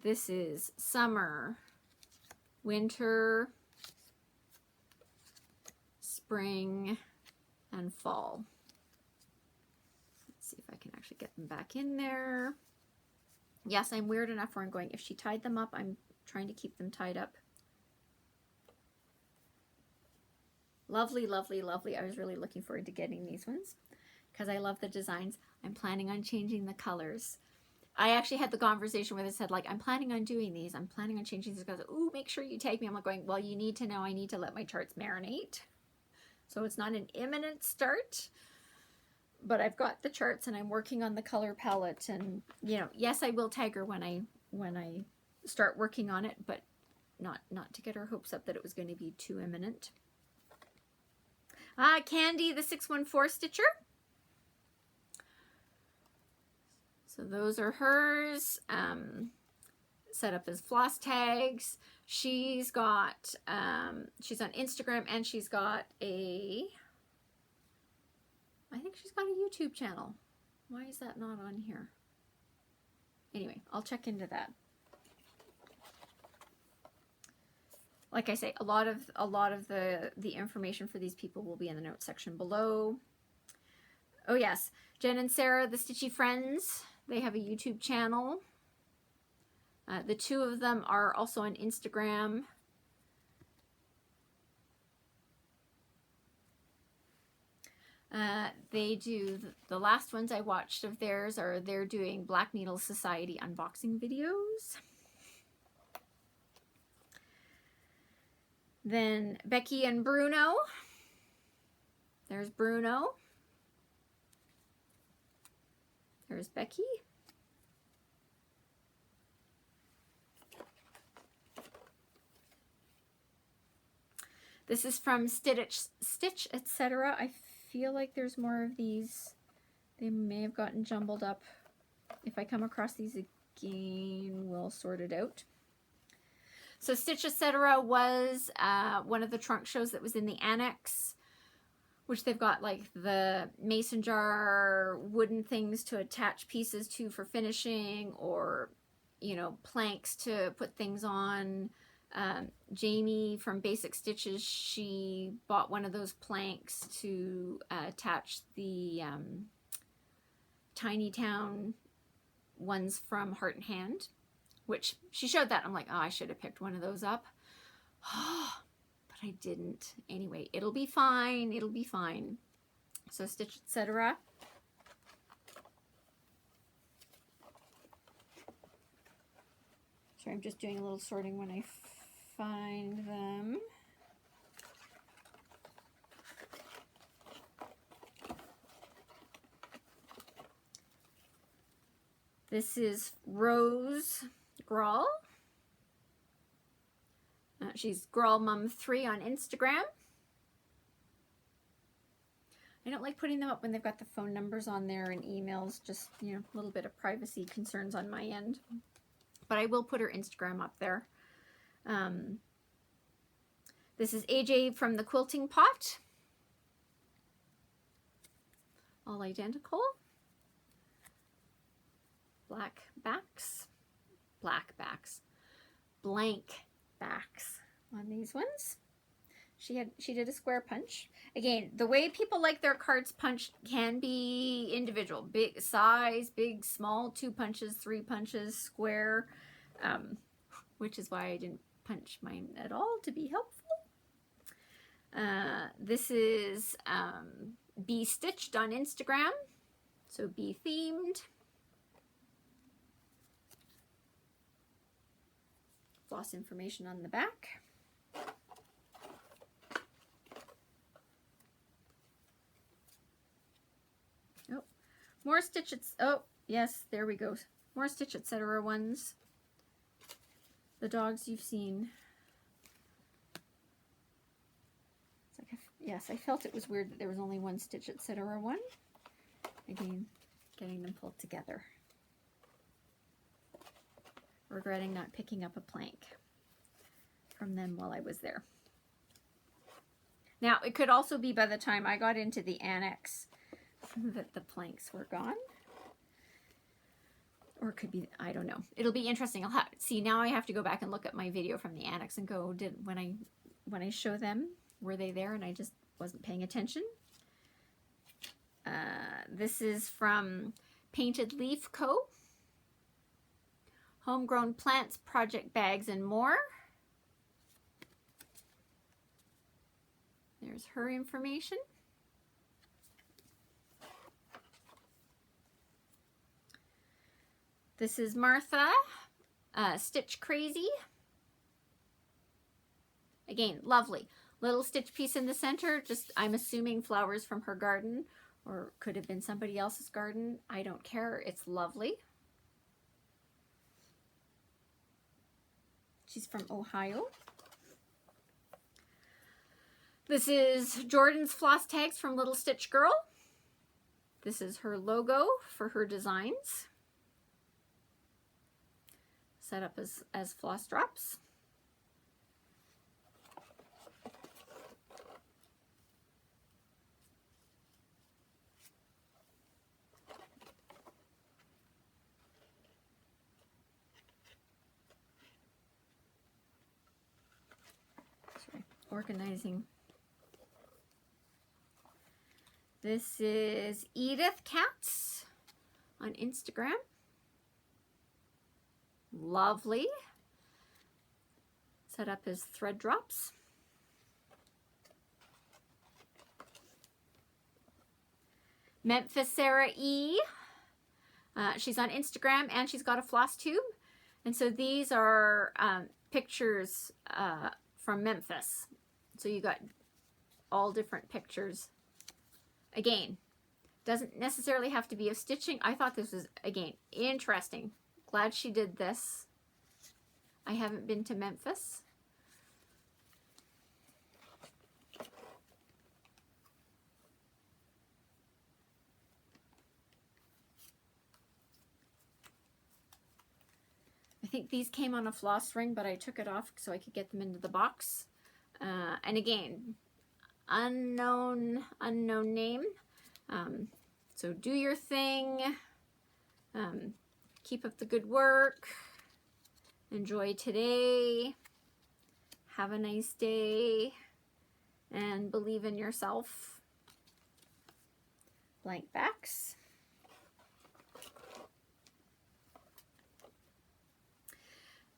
Speaker 1: This is summer, winter, spring, and fall. Let's see if I can actually get them back in there. Yes, I'm weird enough where I'm going, if she tied them up, I'm trying to keep them tied up. Lovely, lovely, lovely. I was really looking forward to getting these ones because I love the designs. I'm planning on changing the colors. I actually had the conversation where they said, like, I'm planning on doing these. I'm planning on changing these. Because, ooh, make sure you tag me. I'm like going, well, you need to know I need to let my charts marinate. So it's not an imminent start. But I've got the charts and I'm working on the color palette. And, you know, yes, I will tag her when I start working on it. But not to get her hopes up that it was going to be too imminent. Candy, the 614 Stitcher. So those are hers, set up as floss tags. She's got, she's on Instagram and she's got I think she's got a YouTube channel. Why is that not on here? Anyway, I'll check into that. Like I say, a lot of the information for these people will be in the notes section below. Oh yes, Jen and Sarah, the Stitchy Friends, they have a YouTube channel. The two of them are also on Instagram. They do, the last ones I watched of theirs are they're doing Black Needle Society unboxing videos. Then Becky and Bruno. There's Bruno. There's Becky. This is from Stitch Etc. I feel like there's more of these. They may have gotten jumbled up. If I come across these again, we'll sort it out. So Stitch Etc. was one of the trunk shows that was in the annex, which they've got like the mason jar wooden things to attach pieces to for finishing, or, you know, planks to put things on. Jamie from Basic Stitches, she bought one of those planks to attach the Tiny Town ones from Heart and Hand, which she showed that. I'm like, oh, I should have picked one of those up. But I didn't. Anyway, it'll be fine. It'll be fine. So Stitch Etc. Sorry, I'm just doing a little sorting when I find them. This is Rose Grawl. She's GrawlMum3 on Instagram. I don't like putting them up when they've got the phone numbers on there and emails, just, you know, a little bit of privacy concerns on my end. But I will put her Instagram up there. This is AJ from the Quilting Pot. All identical. Blanc backs on these ones. She did a square punch. Again, the way people like their cards punched can be individual. Big size, big, small, 2 punches, 3 punches, square, which is why I didn't punch mine at all to be helpful. This is Bee Stitched on Instagram, so bee themed. Floss information on the back. Oh, more Stitch oh, yes, there we go. More Stitch Etc. ones. The dogs you've seen. It's like yes, I felt it was weird that there was only one Stitch Etc. one. Again, getting them pulled together. Regretting not picking up a plank from them while I was there. Now, it could also be by the time I got into the annex that the planks were gone. Or it could be, I don't know. It'll be interesting. I'll see, now I have to go back and look at my video from the annex and go, when I show them, were they there? And I just wasn't paying attention. This is from Painted Leaf Co. Homegrown Plants, Project Bags, and More. There's her information. This is Martha, Stitch Crazy. Again, lovely. Little stitch piece in the center, just I'm assuming flowers from her garden, or could have been somebody else's garden. I don't care, it's lovely. She's from Ohio. This is Jordan's floss tags from Little Stitch Girl. This is her logo for her designs. Set up as floss drops. Sorry, organizing This is Edith Katz on Instagram. Lovely. Set up as thread drops. Memphis Sarah E. She's on Instagram and she's got a Flosstube. And so these are pictures from Memphis. So you got all different pictures. Again, doesn't necessarily have to be of stitching. I thought this was, again, interesting. Glad she did this. I haven't been to Memphis. I think these came on a floss ring, but I took it off so I could get them into the box. And again, unknown name. So do your thing. Keep up the good work. Enjoy today. Have a nice day. And believe in yourself. Blank backs.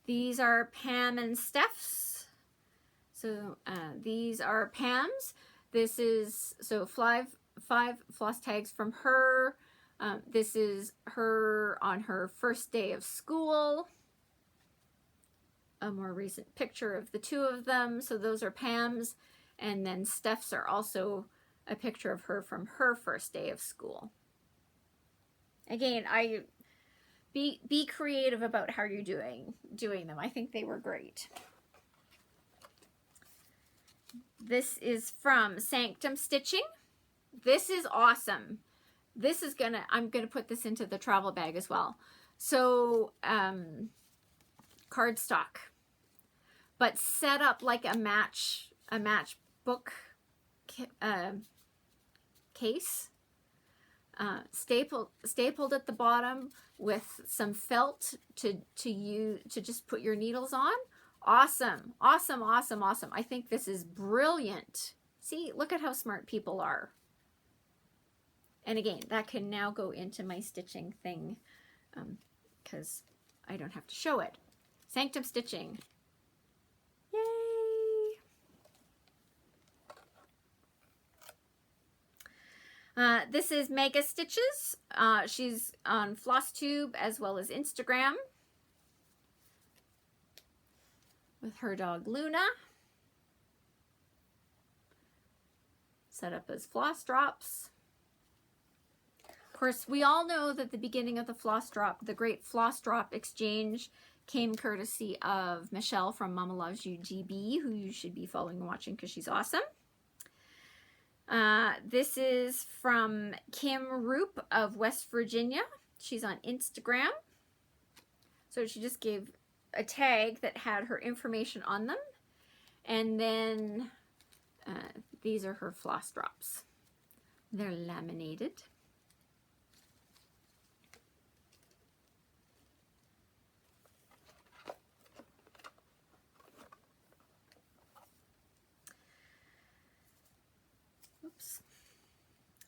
Speaker 1: These are Pam and Steph's. So these are Pam's. This is, so five floss tags from her. This is her on her first day of school. A more recent picture of the two of them. So those are Pam's. And then Steph's are also a picture of her from her first day of school. Again, be creative about how you're doing them. I think they were great. This is from Sanctum Stitching. This is awesome. This is I'm gonna put this into the travel bag as well. So cardstock, but set up like a matchbook case. Stapled at the bottom with some felt to just put your needles on. Awesome, awesome, awesome, awesome. I think this is brilliant. See, look at how smart people are. And again, that can now go into my stitching thing because I don't have to show it. Sanctum Stitching. Yay! This is Mega Stitches. She's on Flosstube as well as Instagram with her dog Luna. Set up as floss drops. Of course, we all know that the beginning of the floss drop, the great floss drop exchange, came courtesy of Michelle from Mama Loves You GB, who you should be following and watching because she's awesome. This is from Kim Roop of West Virginia. She's on Instagram. So she just gave a tag that had her information on them. And then these are her floss drops. They're laminated.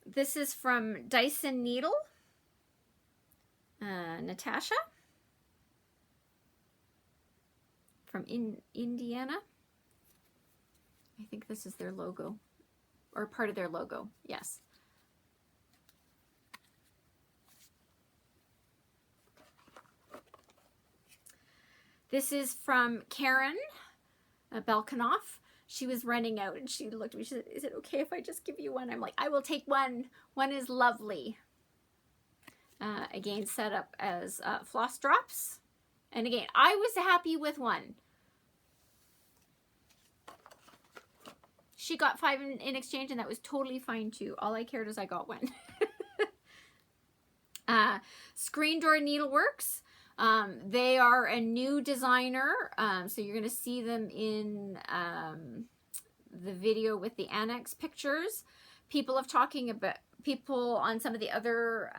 Speaker 1: This is from Dyson Needle, Natasha from Indiana. I think this is their logo, or part of their logo, yes. This is from Karen Belkanoff. She was running out and she looked at me, she said, "Is it okay if I just give you one?" I'm like, "I will take one. One is lovely." Again, set up as floss drops. And again, I was happy with one. She got 5 in exchange and that was totally fine too. All I cared is I got one. Screen Door Needleworks. They are a new designer, so you're going to see them in the video with the annex pictures. People on some of the other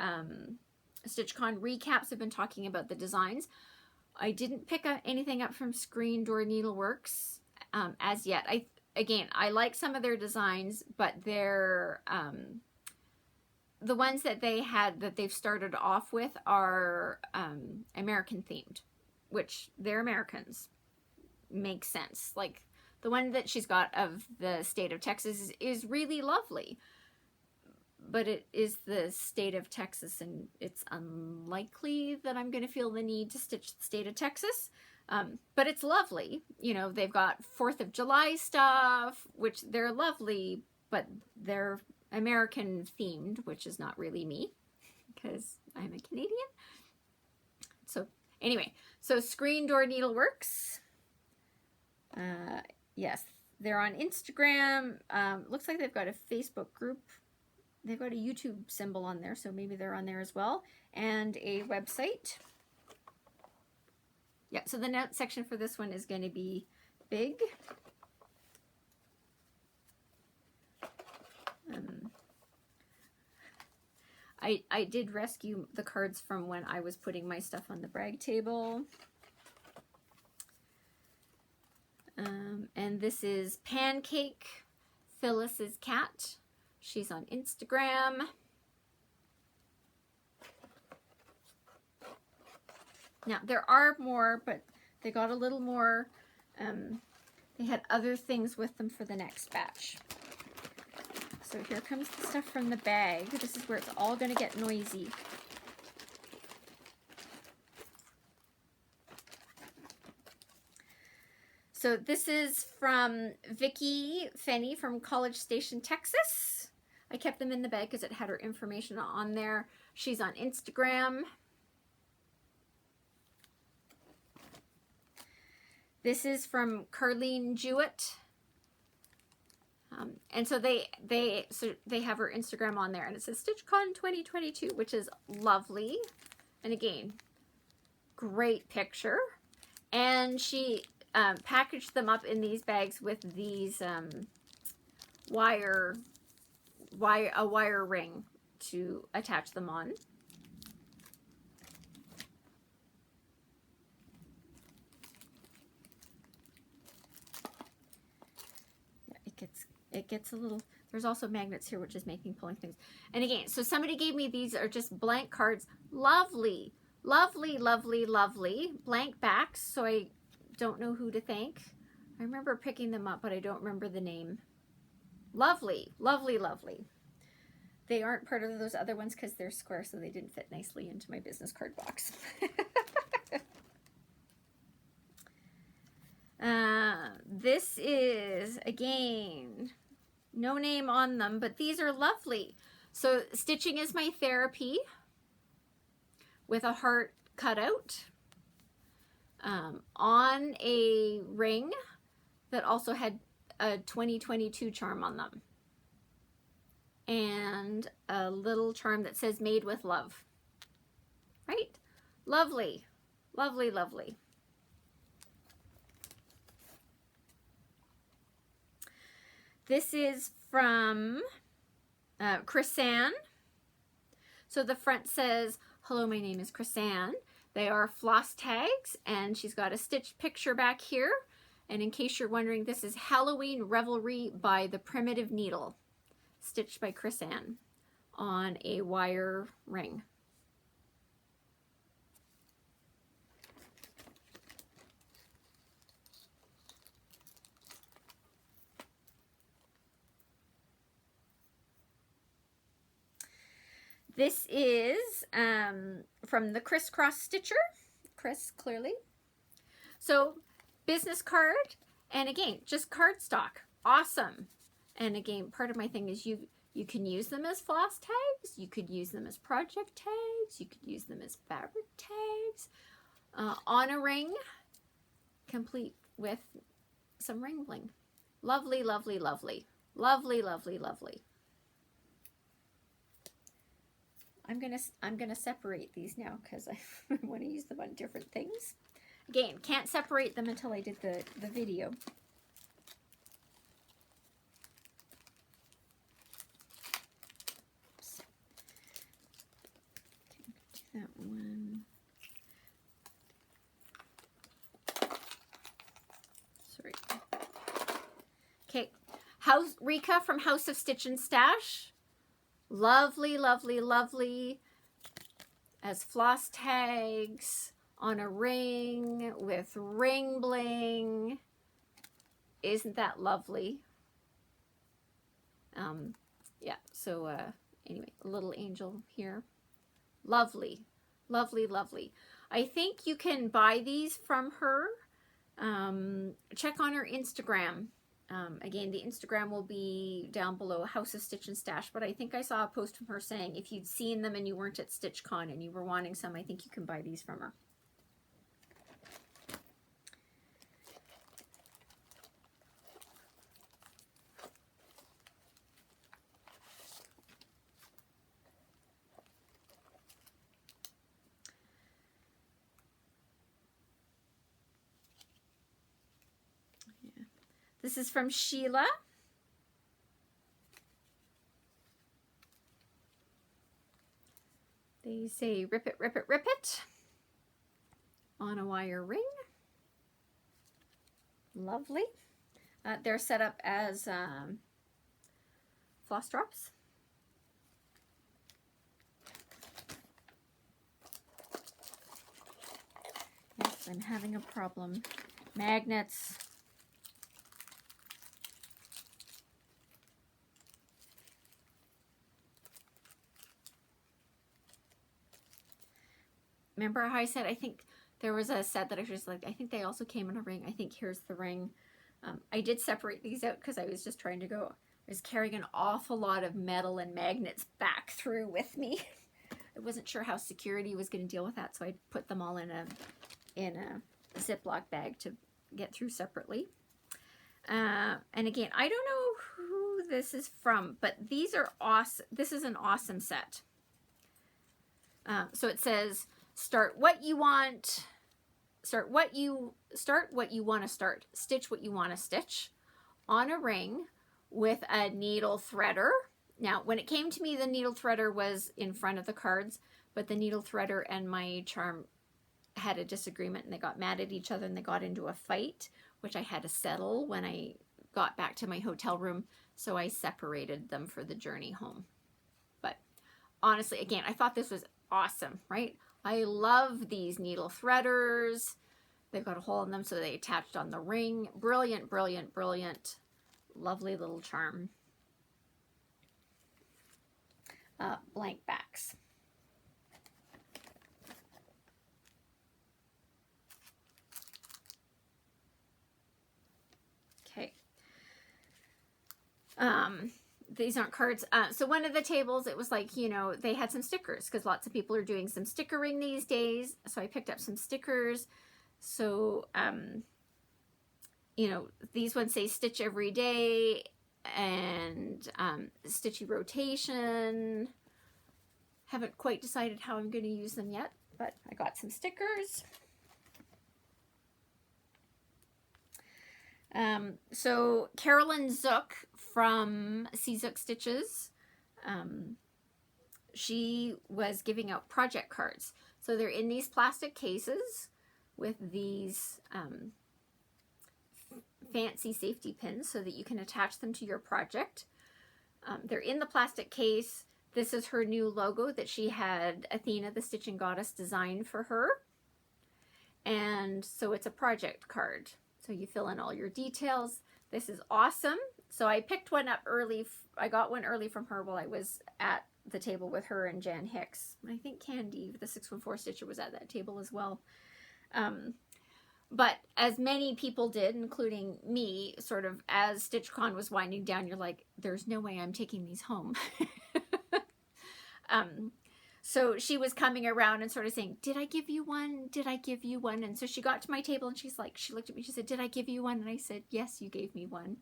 Speaker 1: StitchCon recaps have been talking about the designs. I didn't pick anything up from Screen Door Needleworks as yet. I like some of their designs, but their the ones that they had that they've started off with are American themed, which they're Americans. Makes sense. Like the one that she's got of the state of Texas is really lovely, but it is the state of Texas, and it's unlikely that I'm going to feel the need to stitch the state of Texas. But it's lovely. You know, they've got 4th of July stuff, which they're lovely, but they're American themed, which is not really me because I'm a Canadian. So anyway, so Screen Door Needleworks. Yes, they're on Instagram. Looks like they've got a Facebook group. They've got a YouTube symbol on there, so maybe they're on there as well. And a website. Yeah, so the note section for this one is going to be big. I did rescue the cards from when I was putting my stuff on the brag table. And this is Pancake, Phyllis's cat. She's on Instagram. Now, there are more, but they got a little more. They had other things with them for the next batch. So here comes the stuff from the bag. This is where it's all going to get noisy. So this is from Vicki Fenny from College Station, Texas. I kept them in the bag because it had her information on there. She's on Instagram. This is from Carlene Jewett. And so they have her Instagram on there, and it says StitchCon 2022, which is lovely. And again, great picture. And she packaged them up in these bags with these wire ring to attach them on. It gets a little, there's also magnets here, which is making pulling things. And again, so somebody gave me these are just blank cards. Lovely, lovely, lovely, lovely. Blank backs, so I don't know who to thank. I remember picking them up, but I don't remember the name. Lovely, lovely, lovely. They aren't part of those other ones because they're square, so they didn't fit nicely into my business card box. This is, again, no name on them, but these are lovely. So stitching is my therapy with a heart cut out on a ring that also had a 2022 charm on them. And a little charm that says made with love. Right? Lovely. Lovely, lovely. This is from Chrisanne. So the front says, hello, my name is Chrisanne. They are floss tags, and she's got a stitched picture back here. And in case you're wondering, this is Halloween Revelry by the Primitive Needle, stitched by Chrisanne on a wire ring. This is from the Crisscross Stitcher, Chris, clearly. So, business card, and again, just cardstock. Awesome. And again, part of my thing is you can use them as floss tags, you could use them as project tags, you could use them as fabric tags, on a ring, complete with some ring bling. Lovely, lovely, lovely. Lovely, lovely, lovely. I'm gonna separate these now because I want to use them on different things. Again, can't separate them until I did the video. Oops. Do that one. Sorry. Okay, Rika from House of Stitch and Stash. Lovely, lovely, lovely. As floss tags on a ring with ring bling. Isn't that lovely? Yeah, so anyway, a little angel here. Lovely, lovely, lovely. I think you can buy these from her. Check on her Instagram. Again, the Instagram will be down below, House of Stitch and Stash, but I think I saw a post from her saying if you'd seen them and you weren't at StitchCon and you were wanting some, I think you can buy these from her. This is from Sheila. They say, rip it, rip it, rip it on a wire ring. Lovely. They're set up as floss drops. Yes, I'm having a problem. Magnets. Remember how I said I think there was a set that I was like, I think they also came in a ring. I think here's the ring. I did separate these out because I was just trying to go. I was carrying an awful lot of metal and magnets back through with me. I wasn't sure how security was going to deal with that, so I put them all in a Ziploc bag to get through separately. And again, I don't know who this is from, but these are awesome. This is an awesome set. So it says, start what you want to start, stitch what you want to stitch on a ring with a needle threader. Now, when it came to me, the needle threader was in front of the cards, but the needle threader and my charm had a disagreement and they got mad at each other and they got into a fight, which I had to settle when I got back to my hotel room. So I separated them for the journey home. But honestly, again, I thought this was awesome, right? I love these needle threaders. They've got a hole in them so they attached on the ring. Brilliant, brilliant, brilliant. Lovely little charm. Blank backs. Okay. These aren't cards. So one of the tables, it was like, you know, they had some stickers because lots of people are doing some stickering these days. So I picked up some stickers. So, you know, these ones say stitch every day and stitchy rotation. Haven't quite decided how I'm going to use them yet, but I got some stickers. So Carolyn Zook from C Zook Stitches, she was giving out project cards. So they're in these plastic cases with these fancy safety pins so that you can attach them to your project. They're in the plastic case. This is her new logo that she had Athena, the Stitching Goddess, design for her. And so it's a project card. So you fill in all your details. This is awesome. So I picked one up early. I got one early from her while I was at the table with her and Jan Hicks. I think Candy, the 614 Stitcher, was at that table as well. But as many people did, including me, sort of as StitchCon was winding down, you're like, there's no way I'm taking these home. So she was coming around and sort of saying, did I give you one? Did I give you one? And so she got to my table and she's like, she looked at me, she said, did I give you one? And I said, yes, you gave me one.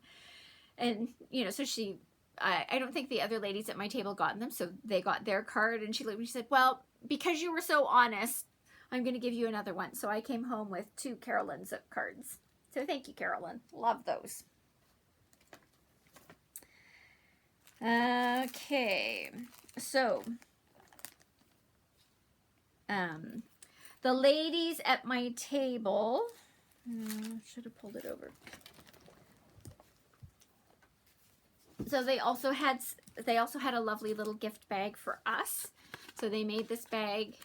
Speaker 1: And, you know, so she, I don't think the other ladies at my table got them. So they got their card and she looked at me, she said, well, because you were so honest, I'm going to give you another one. So I came home with 2 Carolyn Zook cards. So thank you, Carolyn. Love those. Okay. So the ladies at my table, should have pulled it over. So they also had a lovely little gift bag for us. So they made this bag.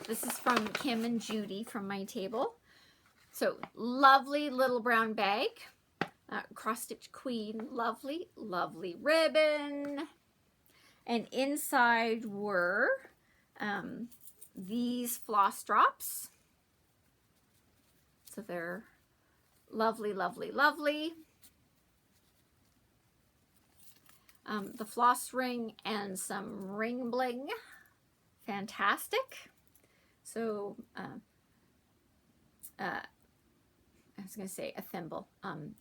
Speaker 1: This is from Kim and Judy from my table. So lovely little brown bag. Cross stitch queen, lovely, lovely ribbon. And inside were these floss drops. So they're lovely, lovely, lovely. The floss ring and some ring bling. Fantastic. So, I was going to say a thimble.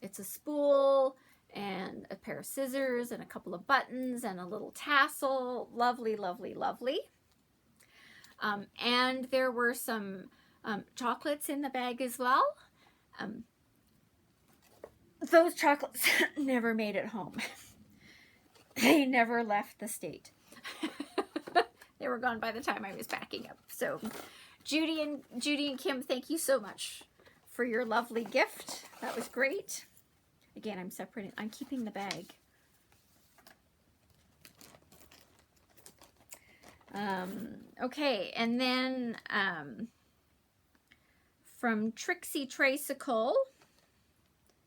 Speaker 1: It's a spool and a pair of scissors and a couple of buttons and a little tassel. Lovely, lovely, lovely. And there were some chocolates in the bag as well. Those chocolates never made it home. They never left the state. They were gone by the time I was packing up. So Judy and Kim, thank you so much for your lovely gift. That was great. Again, I'm keeping the bag. Okay, and then from Trixie Tricycle,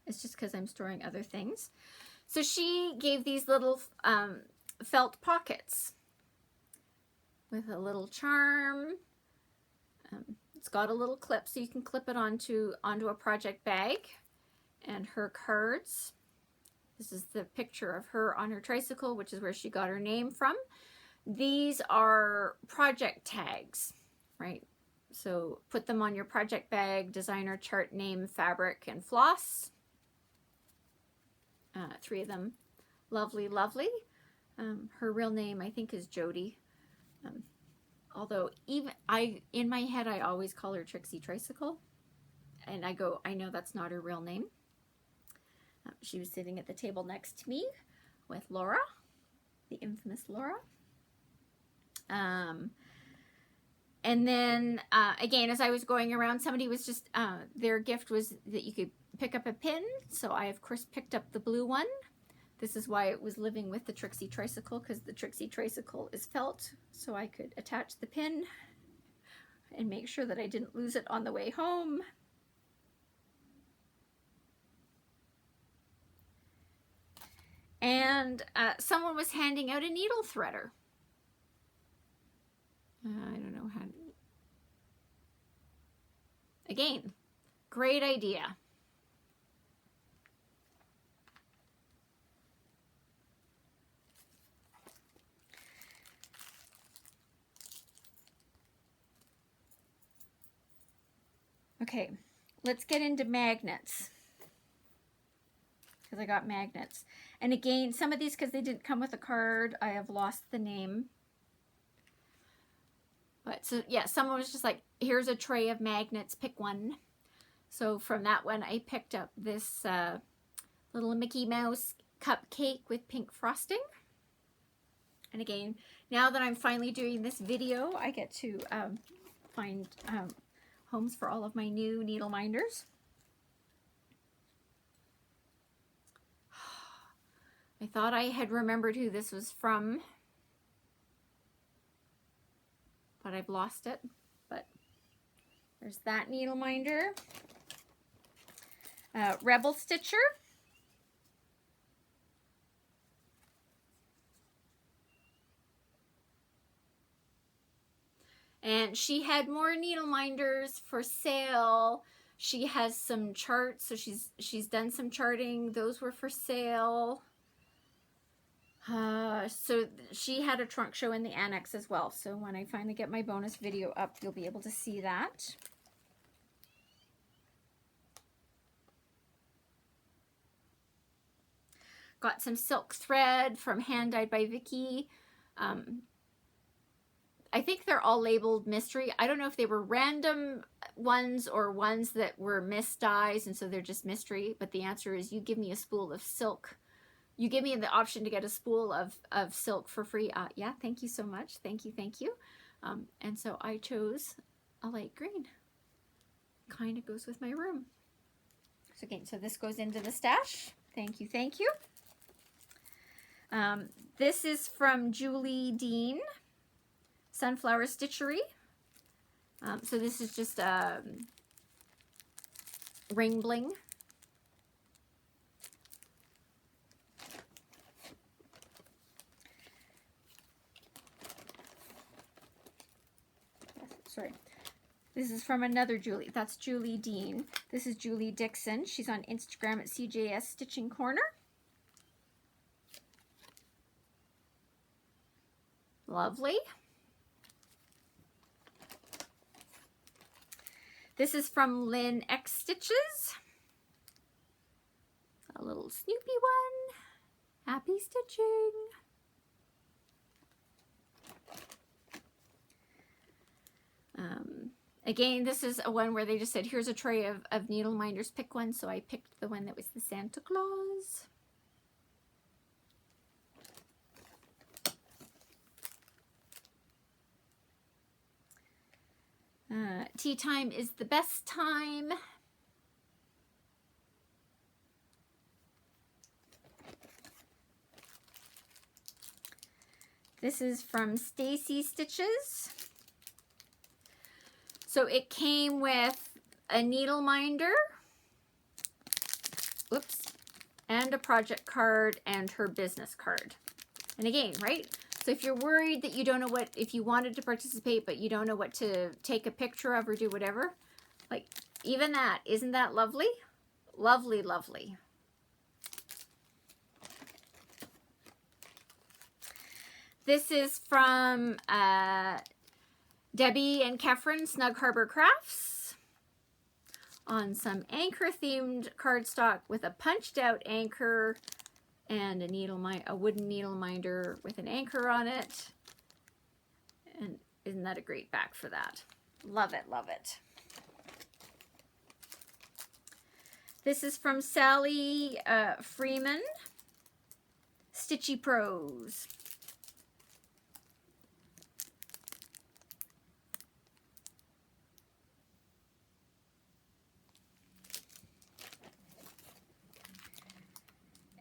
Speaker 1: it's just because I'm storing other things. So she gave these little felt pockets with a little charm. It's got a little clip so you can clip it onto a project bag, and her cards. This is the picture of her on her tricycle, which is where she got her name from. These are project tags, right? So put them on your project bag, designer, chart, name, fabric, and floss. 3 of them. Lovely, lovely. Her real name, I think, is Jody. Although in my head, I always call her Trixie Tricycle. And I know that's not her real name. She was sitting at the table next to me with Laura, the infamous Laura. And then, again, as I was going around, somebody was just, their gift was that you could pick up a pin. So I, of course, picked up the blue one. This is why it was living with the Trixie Tricycle, because the Trixie Tricycle is felt. So I could attach the pin and make sure that I didn't lose it on the way home. And someone was handing out a needle threader. I don't know how to... Again, great idea. Okay, let's get into magnets. Because I got magnets. And again, some of these, because they didn't come with a card, I have lost the name. But so yeah, someone was just like, here's a tray of magnets, pick one. So from that one, I picked up this little Mickey Mouse cupcake with pink frosting. And again, now that I'm finally doing this video, I get to find homes for all of my new needle minders. I thought I had remembered who this was from, but I've lost it. But there's that needle minder. Rebel Stitcher. And she had more needle minders for sale. She has some charts, so she's done some charting. Those were for sale. So she had a trunk show in the annex as well. So when I finally get my bonus video up, you'll be able to see that. Got some silk thread from Hand Dyed by Vicky. I think they're all labeled mystery. I don't know if they were random ones or ones that were missed dyes, and so they're just mystery. But the answer is, you give me a spool of silk. You give me the option to get a spool of silk for free. Yeah, thank you so much. Thank you, thank you. And so I chose a light green. Kind of goes with my room. So again, so this goes into the stash. Thank you, thank you. This is from Julie Dean, Sunflower Stitchery. So this is just ring bling. Sorry. This is from another Julie. That's Julie Dean. This is Julie Dixon. She's on Instagram at CJS Stitching Corner. Lovely. This is from Lynn X Stitches. A little Snoopy one. Happy stitching. Again, this is a one where they just said, here's a tray of needle minders, pick one. So I picked the one that was the Santa Claus. Tea time is the best time. This is from Stacy Stitches. So it came with a needle minder, whoops, and a project card and her business card. And again, right? So if you're worried that you don't know what, if you wanted to participate, but you don't know what to take a picture of or do whatever, like even that, isn't that lovely? Lovely, lovely. This is from Debbie and Kefren, Snug Harbor Crafts, on some anchor themed cardstock with a punched out anchor and a wooden needle minder with an anchor on it. And isn't that a great back for that? Love it, love it. This is from Sally Freeman, Stitchy Pros.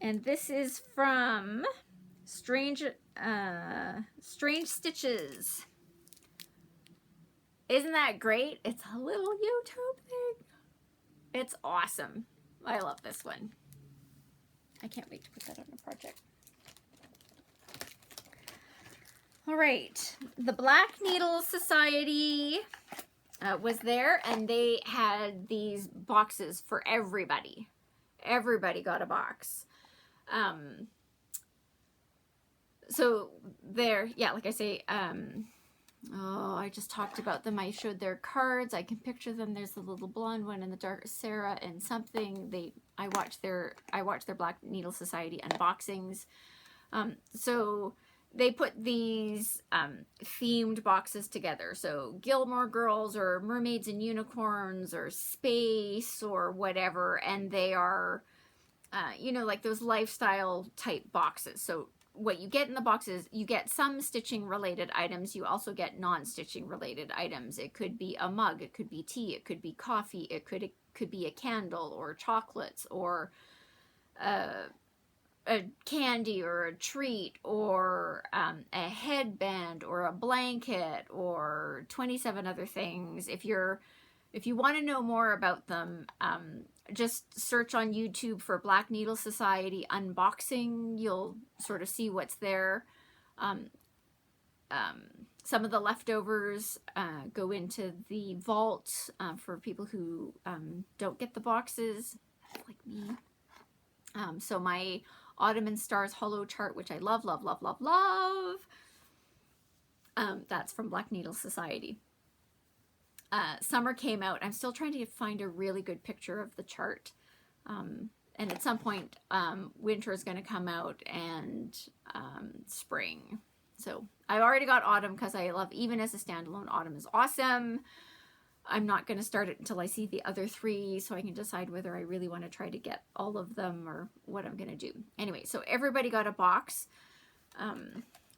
Speaker 1: And this is from Strange Stitches. Isn't that great? It's a little YouTube thing. It's awesome. I love this one. I can't wait to put that on a project. All right, the Black Needle Society was there, and they had these boxes for everybody. Everybody got a box. So there, yeah, like I say, oh, I just talked about them. I showed their cards. I can picture them. There's the little blonde one and the dark Sarah and something. I watched their Black Needle Society unboxings. So they put these themed boxes together. So Gilmore Girls or Mermaids and Unicorns or space or whatever, and they are you know, like those lifestyle type boxes. So what you get in the boxes, you get some stitching related items. You also get non-stitching related items. It could be a mug, it could be tea, it could be coffee, it could be a candle or chocolates or a candy or a treat or a headband or a blanket or 27 other things. If you want to know more about them, just search on YouTube for Black Needle Society unboxing. You'll sort of see what's there. Some of the leftovers go into the vault for people who don't get the boxes, like me. So my Autumn and Stars Hollow chart, which I love, love, love, love, love. That's from Black Needle Society. Summer came out. I'm still trying to find a really good picture of the chart. And at some point, winter is going to come out and spring. So I already got autumn because I love, even as a standalone, autumn is awesome. I'm not going to start it until I see the other three so I can decide whether I really want to try to get all of them or what I'm going to do. Anyway, so everybody got a box,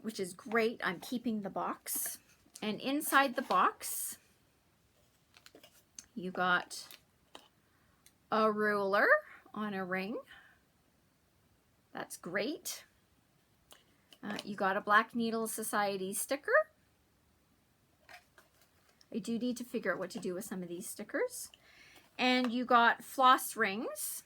Speaker 1: which is great. I'm keeping the box. And inside the box, you got a ruler on a ring. That's great. You got a Black Needle Society sticker. I do need to figure out what to do with some of these stickers. And you got floss rings.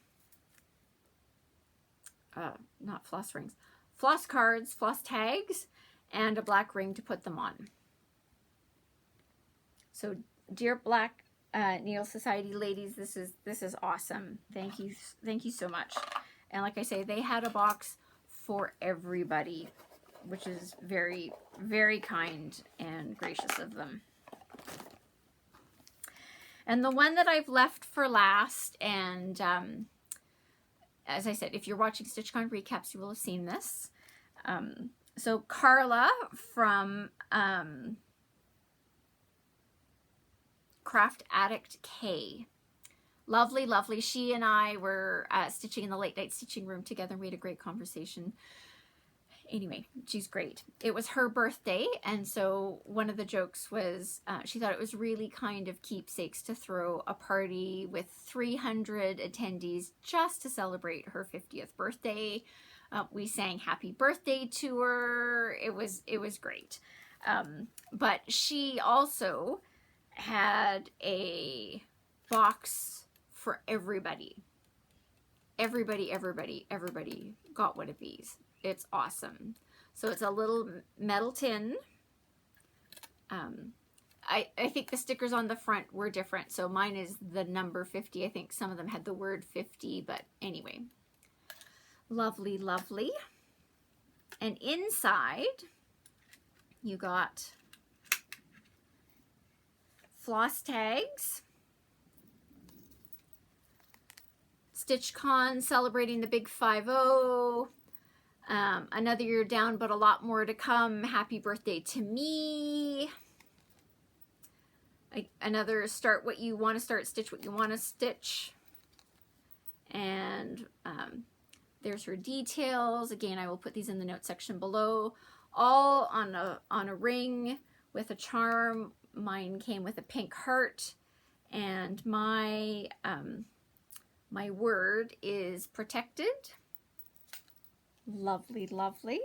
Speaker 1: Not floss rings. Floss cards, floss tags, and a black ring to put them on. So, dear Black Needle Society ladies, this is awesome. Thank you so much. And like I say, they had a box for everybody, which is very, very kind and gracious of them. And the one that I've left for last, and as I said, if you're watching StitchCon recaps, you will have seen this. So Carla from Craft Addict K. Lovely, lovely. She and I were stitching in the late night stitching room together, and we had a great conversation. Anyway, she's great. It was her birthday, and so one of the jokes was she thought it was really kind of keepsakes to throw a party with 300 attendees just to celebrate her 50th birthday. We sang happy birthday to her. It was great. But she also had a box for everybody. Everybody got one of these. It's awesome. So it's a little metal tin. I think the stickers on the front were different. So mine is the number 50. I think some of them had the word 50, but anyway. Lovely, lovely. And inside, you got floss tags. StitchCon celebrating the big 5-0. Another year down, but a lot more to come. Happy birthday to me. Another start what you want to start, stitch what you want to stitch. And there's her details. Again, I will put these in the notes section below. All on a ring with a charm. Mine came with a pink heart, and my my word is protected. Lovely, lovely.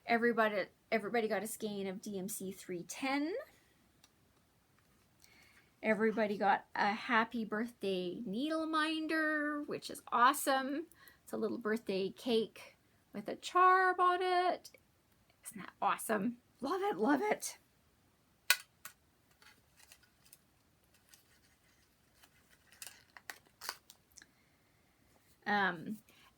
Speaker 1: Everybody got a skein of DMC 310. Everybody got a happy birthday needle minder, which is awesome. It's a little birthday cake with a charm on it. Isn't that awesome? Love it, love it.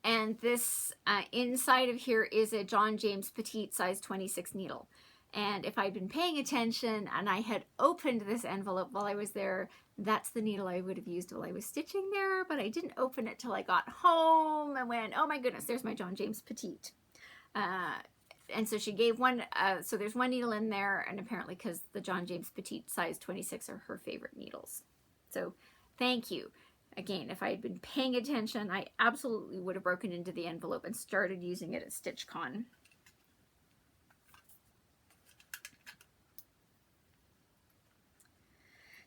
Speaker 1: And this inside of here is a John James Petite size 26 needle. And if I'd been paying attention and I had opened this envelope while I was there, that's the needle I would have used while I was stitching there, but I didn't open it till I got home and went, oh my goodness, there's my John James Petite. And so she gave one, so there's one needle in there, and apparently because the John James Petite size 26 are her favorite needles. So thank you. Again, if I had been paying attention, I absolutely would have broken into the envelope and started using it at StitchCon.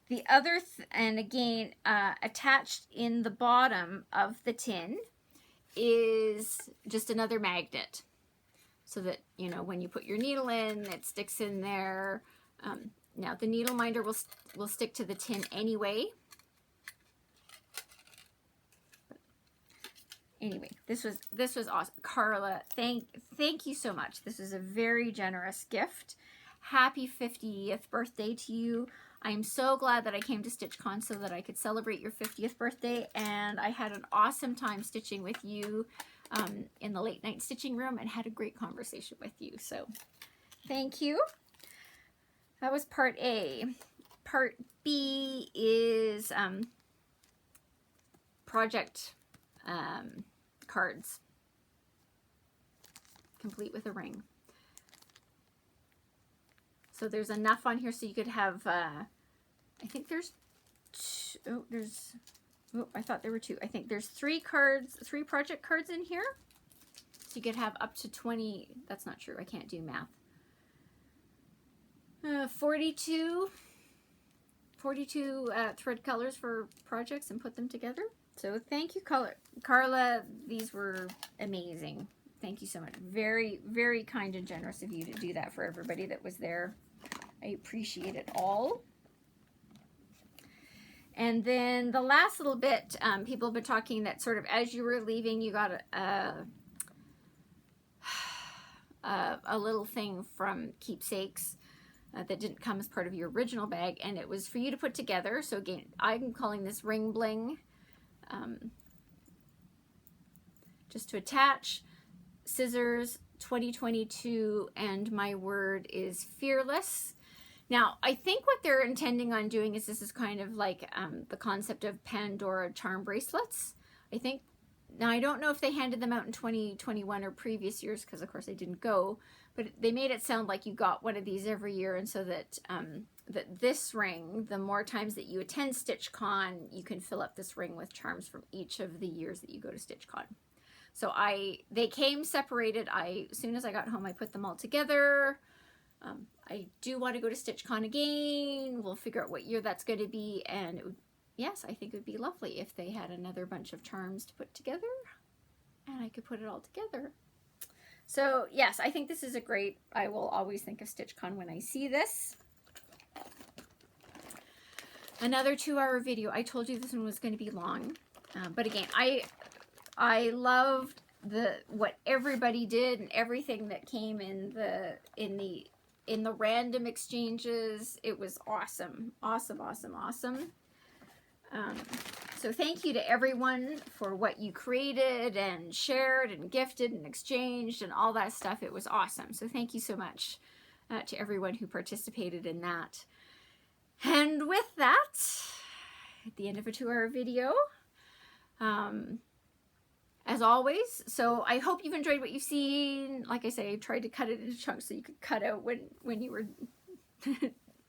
Speaker 1: The other, and again, attached in the bottom of the tin is just another magnet. So that, you know, when you put your needle in, it sticks in there. Now, the needle minder will stick to the tin anyway. Anyway, this was awesome. Carla, thank you so much. This is a very generous gift. Happy 50th birthday to you. I'm so glad that I came to StitchCon so that I could celebrate your 50th birthday, and I had an awesome time stitching with you in the late night stitching room and had a great conversation with you. So thank you. That was part A. Part B is project cards, complete with a ring. So there's enough on here so you could have, I think there's two, I thought there were two. I think there's 3 cards, 3 project cards in here. So you could have up to 20, that's not true, I can't do math. 42 thread colors for projects and put them together. So thank you, Carla. These were amazing. Thank you so much. Very, very kind and generous of you to do that for everybody that was there. I appreciate it all. And then the last little bit, people have been talking that sort of as you were leaving, you got a little thing from Keepsakes that didn't come as part of your original bag, and it was for you to put together. So again, I'm calling this Ring Bling. Just to attach, scissors, 2022, and my word is fearless. Now, I think what they're intending on doing is this is kind of like the concept of Pandora charm bracelets. I think, now I don't know if they handed them out in 2021 or previous years, because of course I didn't go, but they made it sound like you got one of these every year, and so that that this ring, the more times that you attend StitchCon, you can fill up this ring with charms from each of the years that you go to StitchCon. So they came separated. As soon as I got home, I put them all together. I do want to go to StitchCon again. We'll figure out what year that's going to be, and it would, yes, I think it would be lovely if they had another bunch of charms to put together, and I could put it all together. So yes, I think this is a great, I will always think of StitchCon when I see this. Another 2-hour video. I told you this one was going to be long, but again, I loved what everybody did and everything that came in the random exchanges. It was awesome, awesome, awesome, awesome. So thank you to everyone for what you created and shared and gifted and exchanged and all that stuff. It was awesome. So thank you so much to everyone who participated in that. And with that, at the end of a 2-hour video, as always, so I hope you've enjoyed what you've seen. Like I say, I tried to cut it into chunks so you could cut out when you were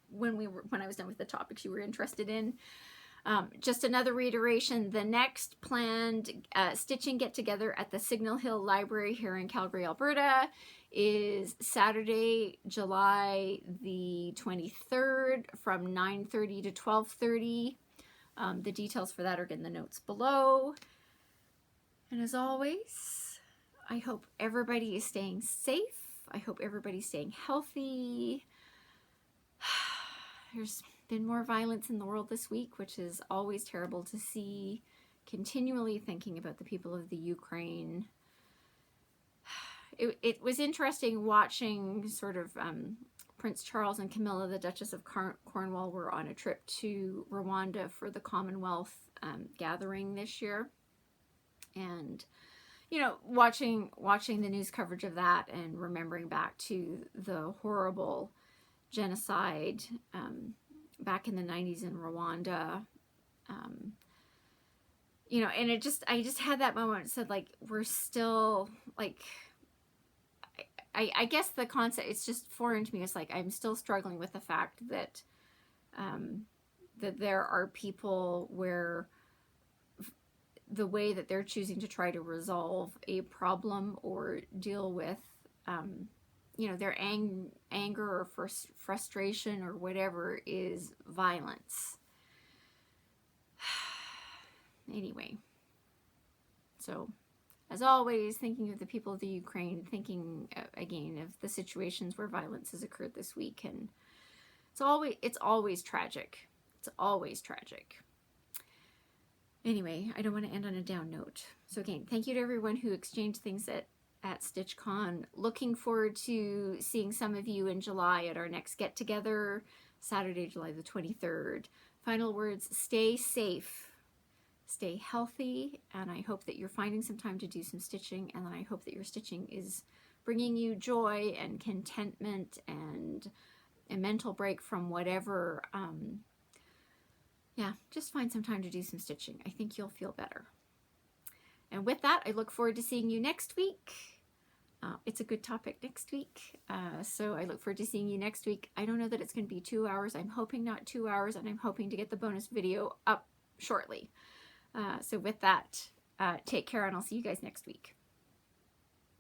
Speaker 1: when I was done with the topics you were interested in. Just another reiteration, the next planned stitching get-together at the Signal Hill Library here in Calgary, Alberta is Saturday, July the 23rd from 9:30 to 12:30. The details for that are in the notes below. And as always, I hope everybody is staying safe. I hope everybody's staying healthy. There's been more violence in the world this week, which is always terrible to see. Continually thinking about the people of the Ukraine. It was interesting watching sort of Prince Charles and Camilla, the Duchess of Cornwall, were on a trip to Rwanda for the Commonwealth gathering this year. And, you know, watching the news coverage of that and remembering back to the horrible genocide back in the 90s in Rwanda, you know, and I just had that moment. It said, like, we're still, like, I guess the concept, it's just foreign to me. It's like, I'm still struggling with the fact that, that there are people where the way that they're choosing to try to resolve a problem or deal with, you know, their anger or frustration or whatever is violence. Anyway, so as always, thinking of the people of the Ukraine, thinking again of the situations where violence has occurred this week, and it's always tragic. It's always tragic. Anyway, I don't want to end on a down note. So again, thank you to everyone who exchanged things at StitchCon. Looking forward to seeing some of you in July at our next get-together, Saturday, July the 23rd. Final words, stay safe, stay healthy, and I hope that you're finding some time to do some stitching, and I hope that your stitching is bringing you joy and contentment and a mental break from whatever. Yeah, just find some time to do some stitching. I think you'll feel better. And with that, I look forward to seeing you next week. It's a good topic next week. So I look forward to seeing you next week. I don't know that it's going to be 2 hours. I'm hoping not 2 hours, and I'm hoping to get the bonus video up shortly. So with that, take care, and I'll see you guys next week.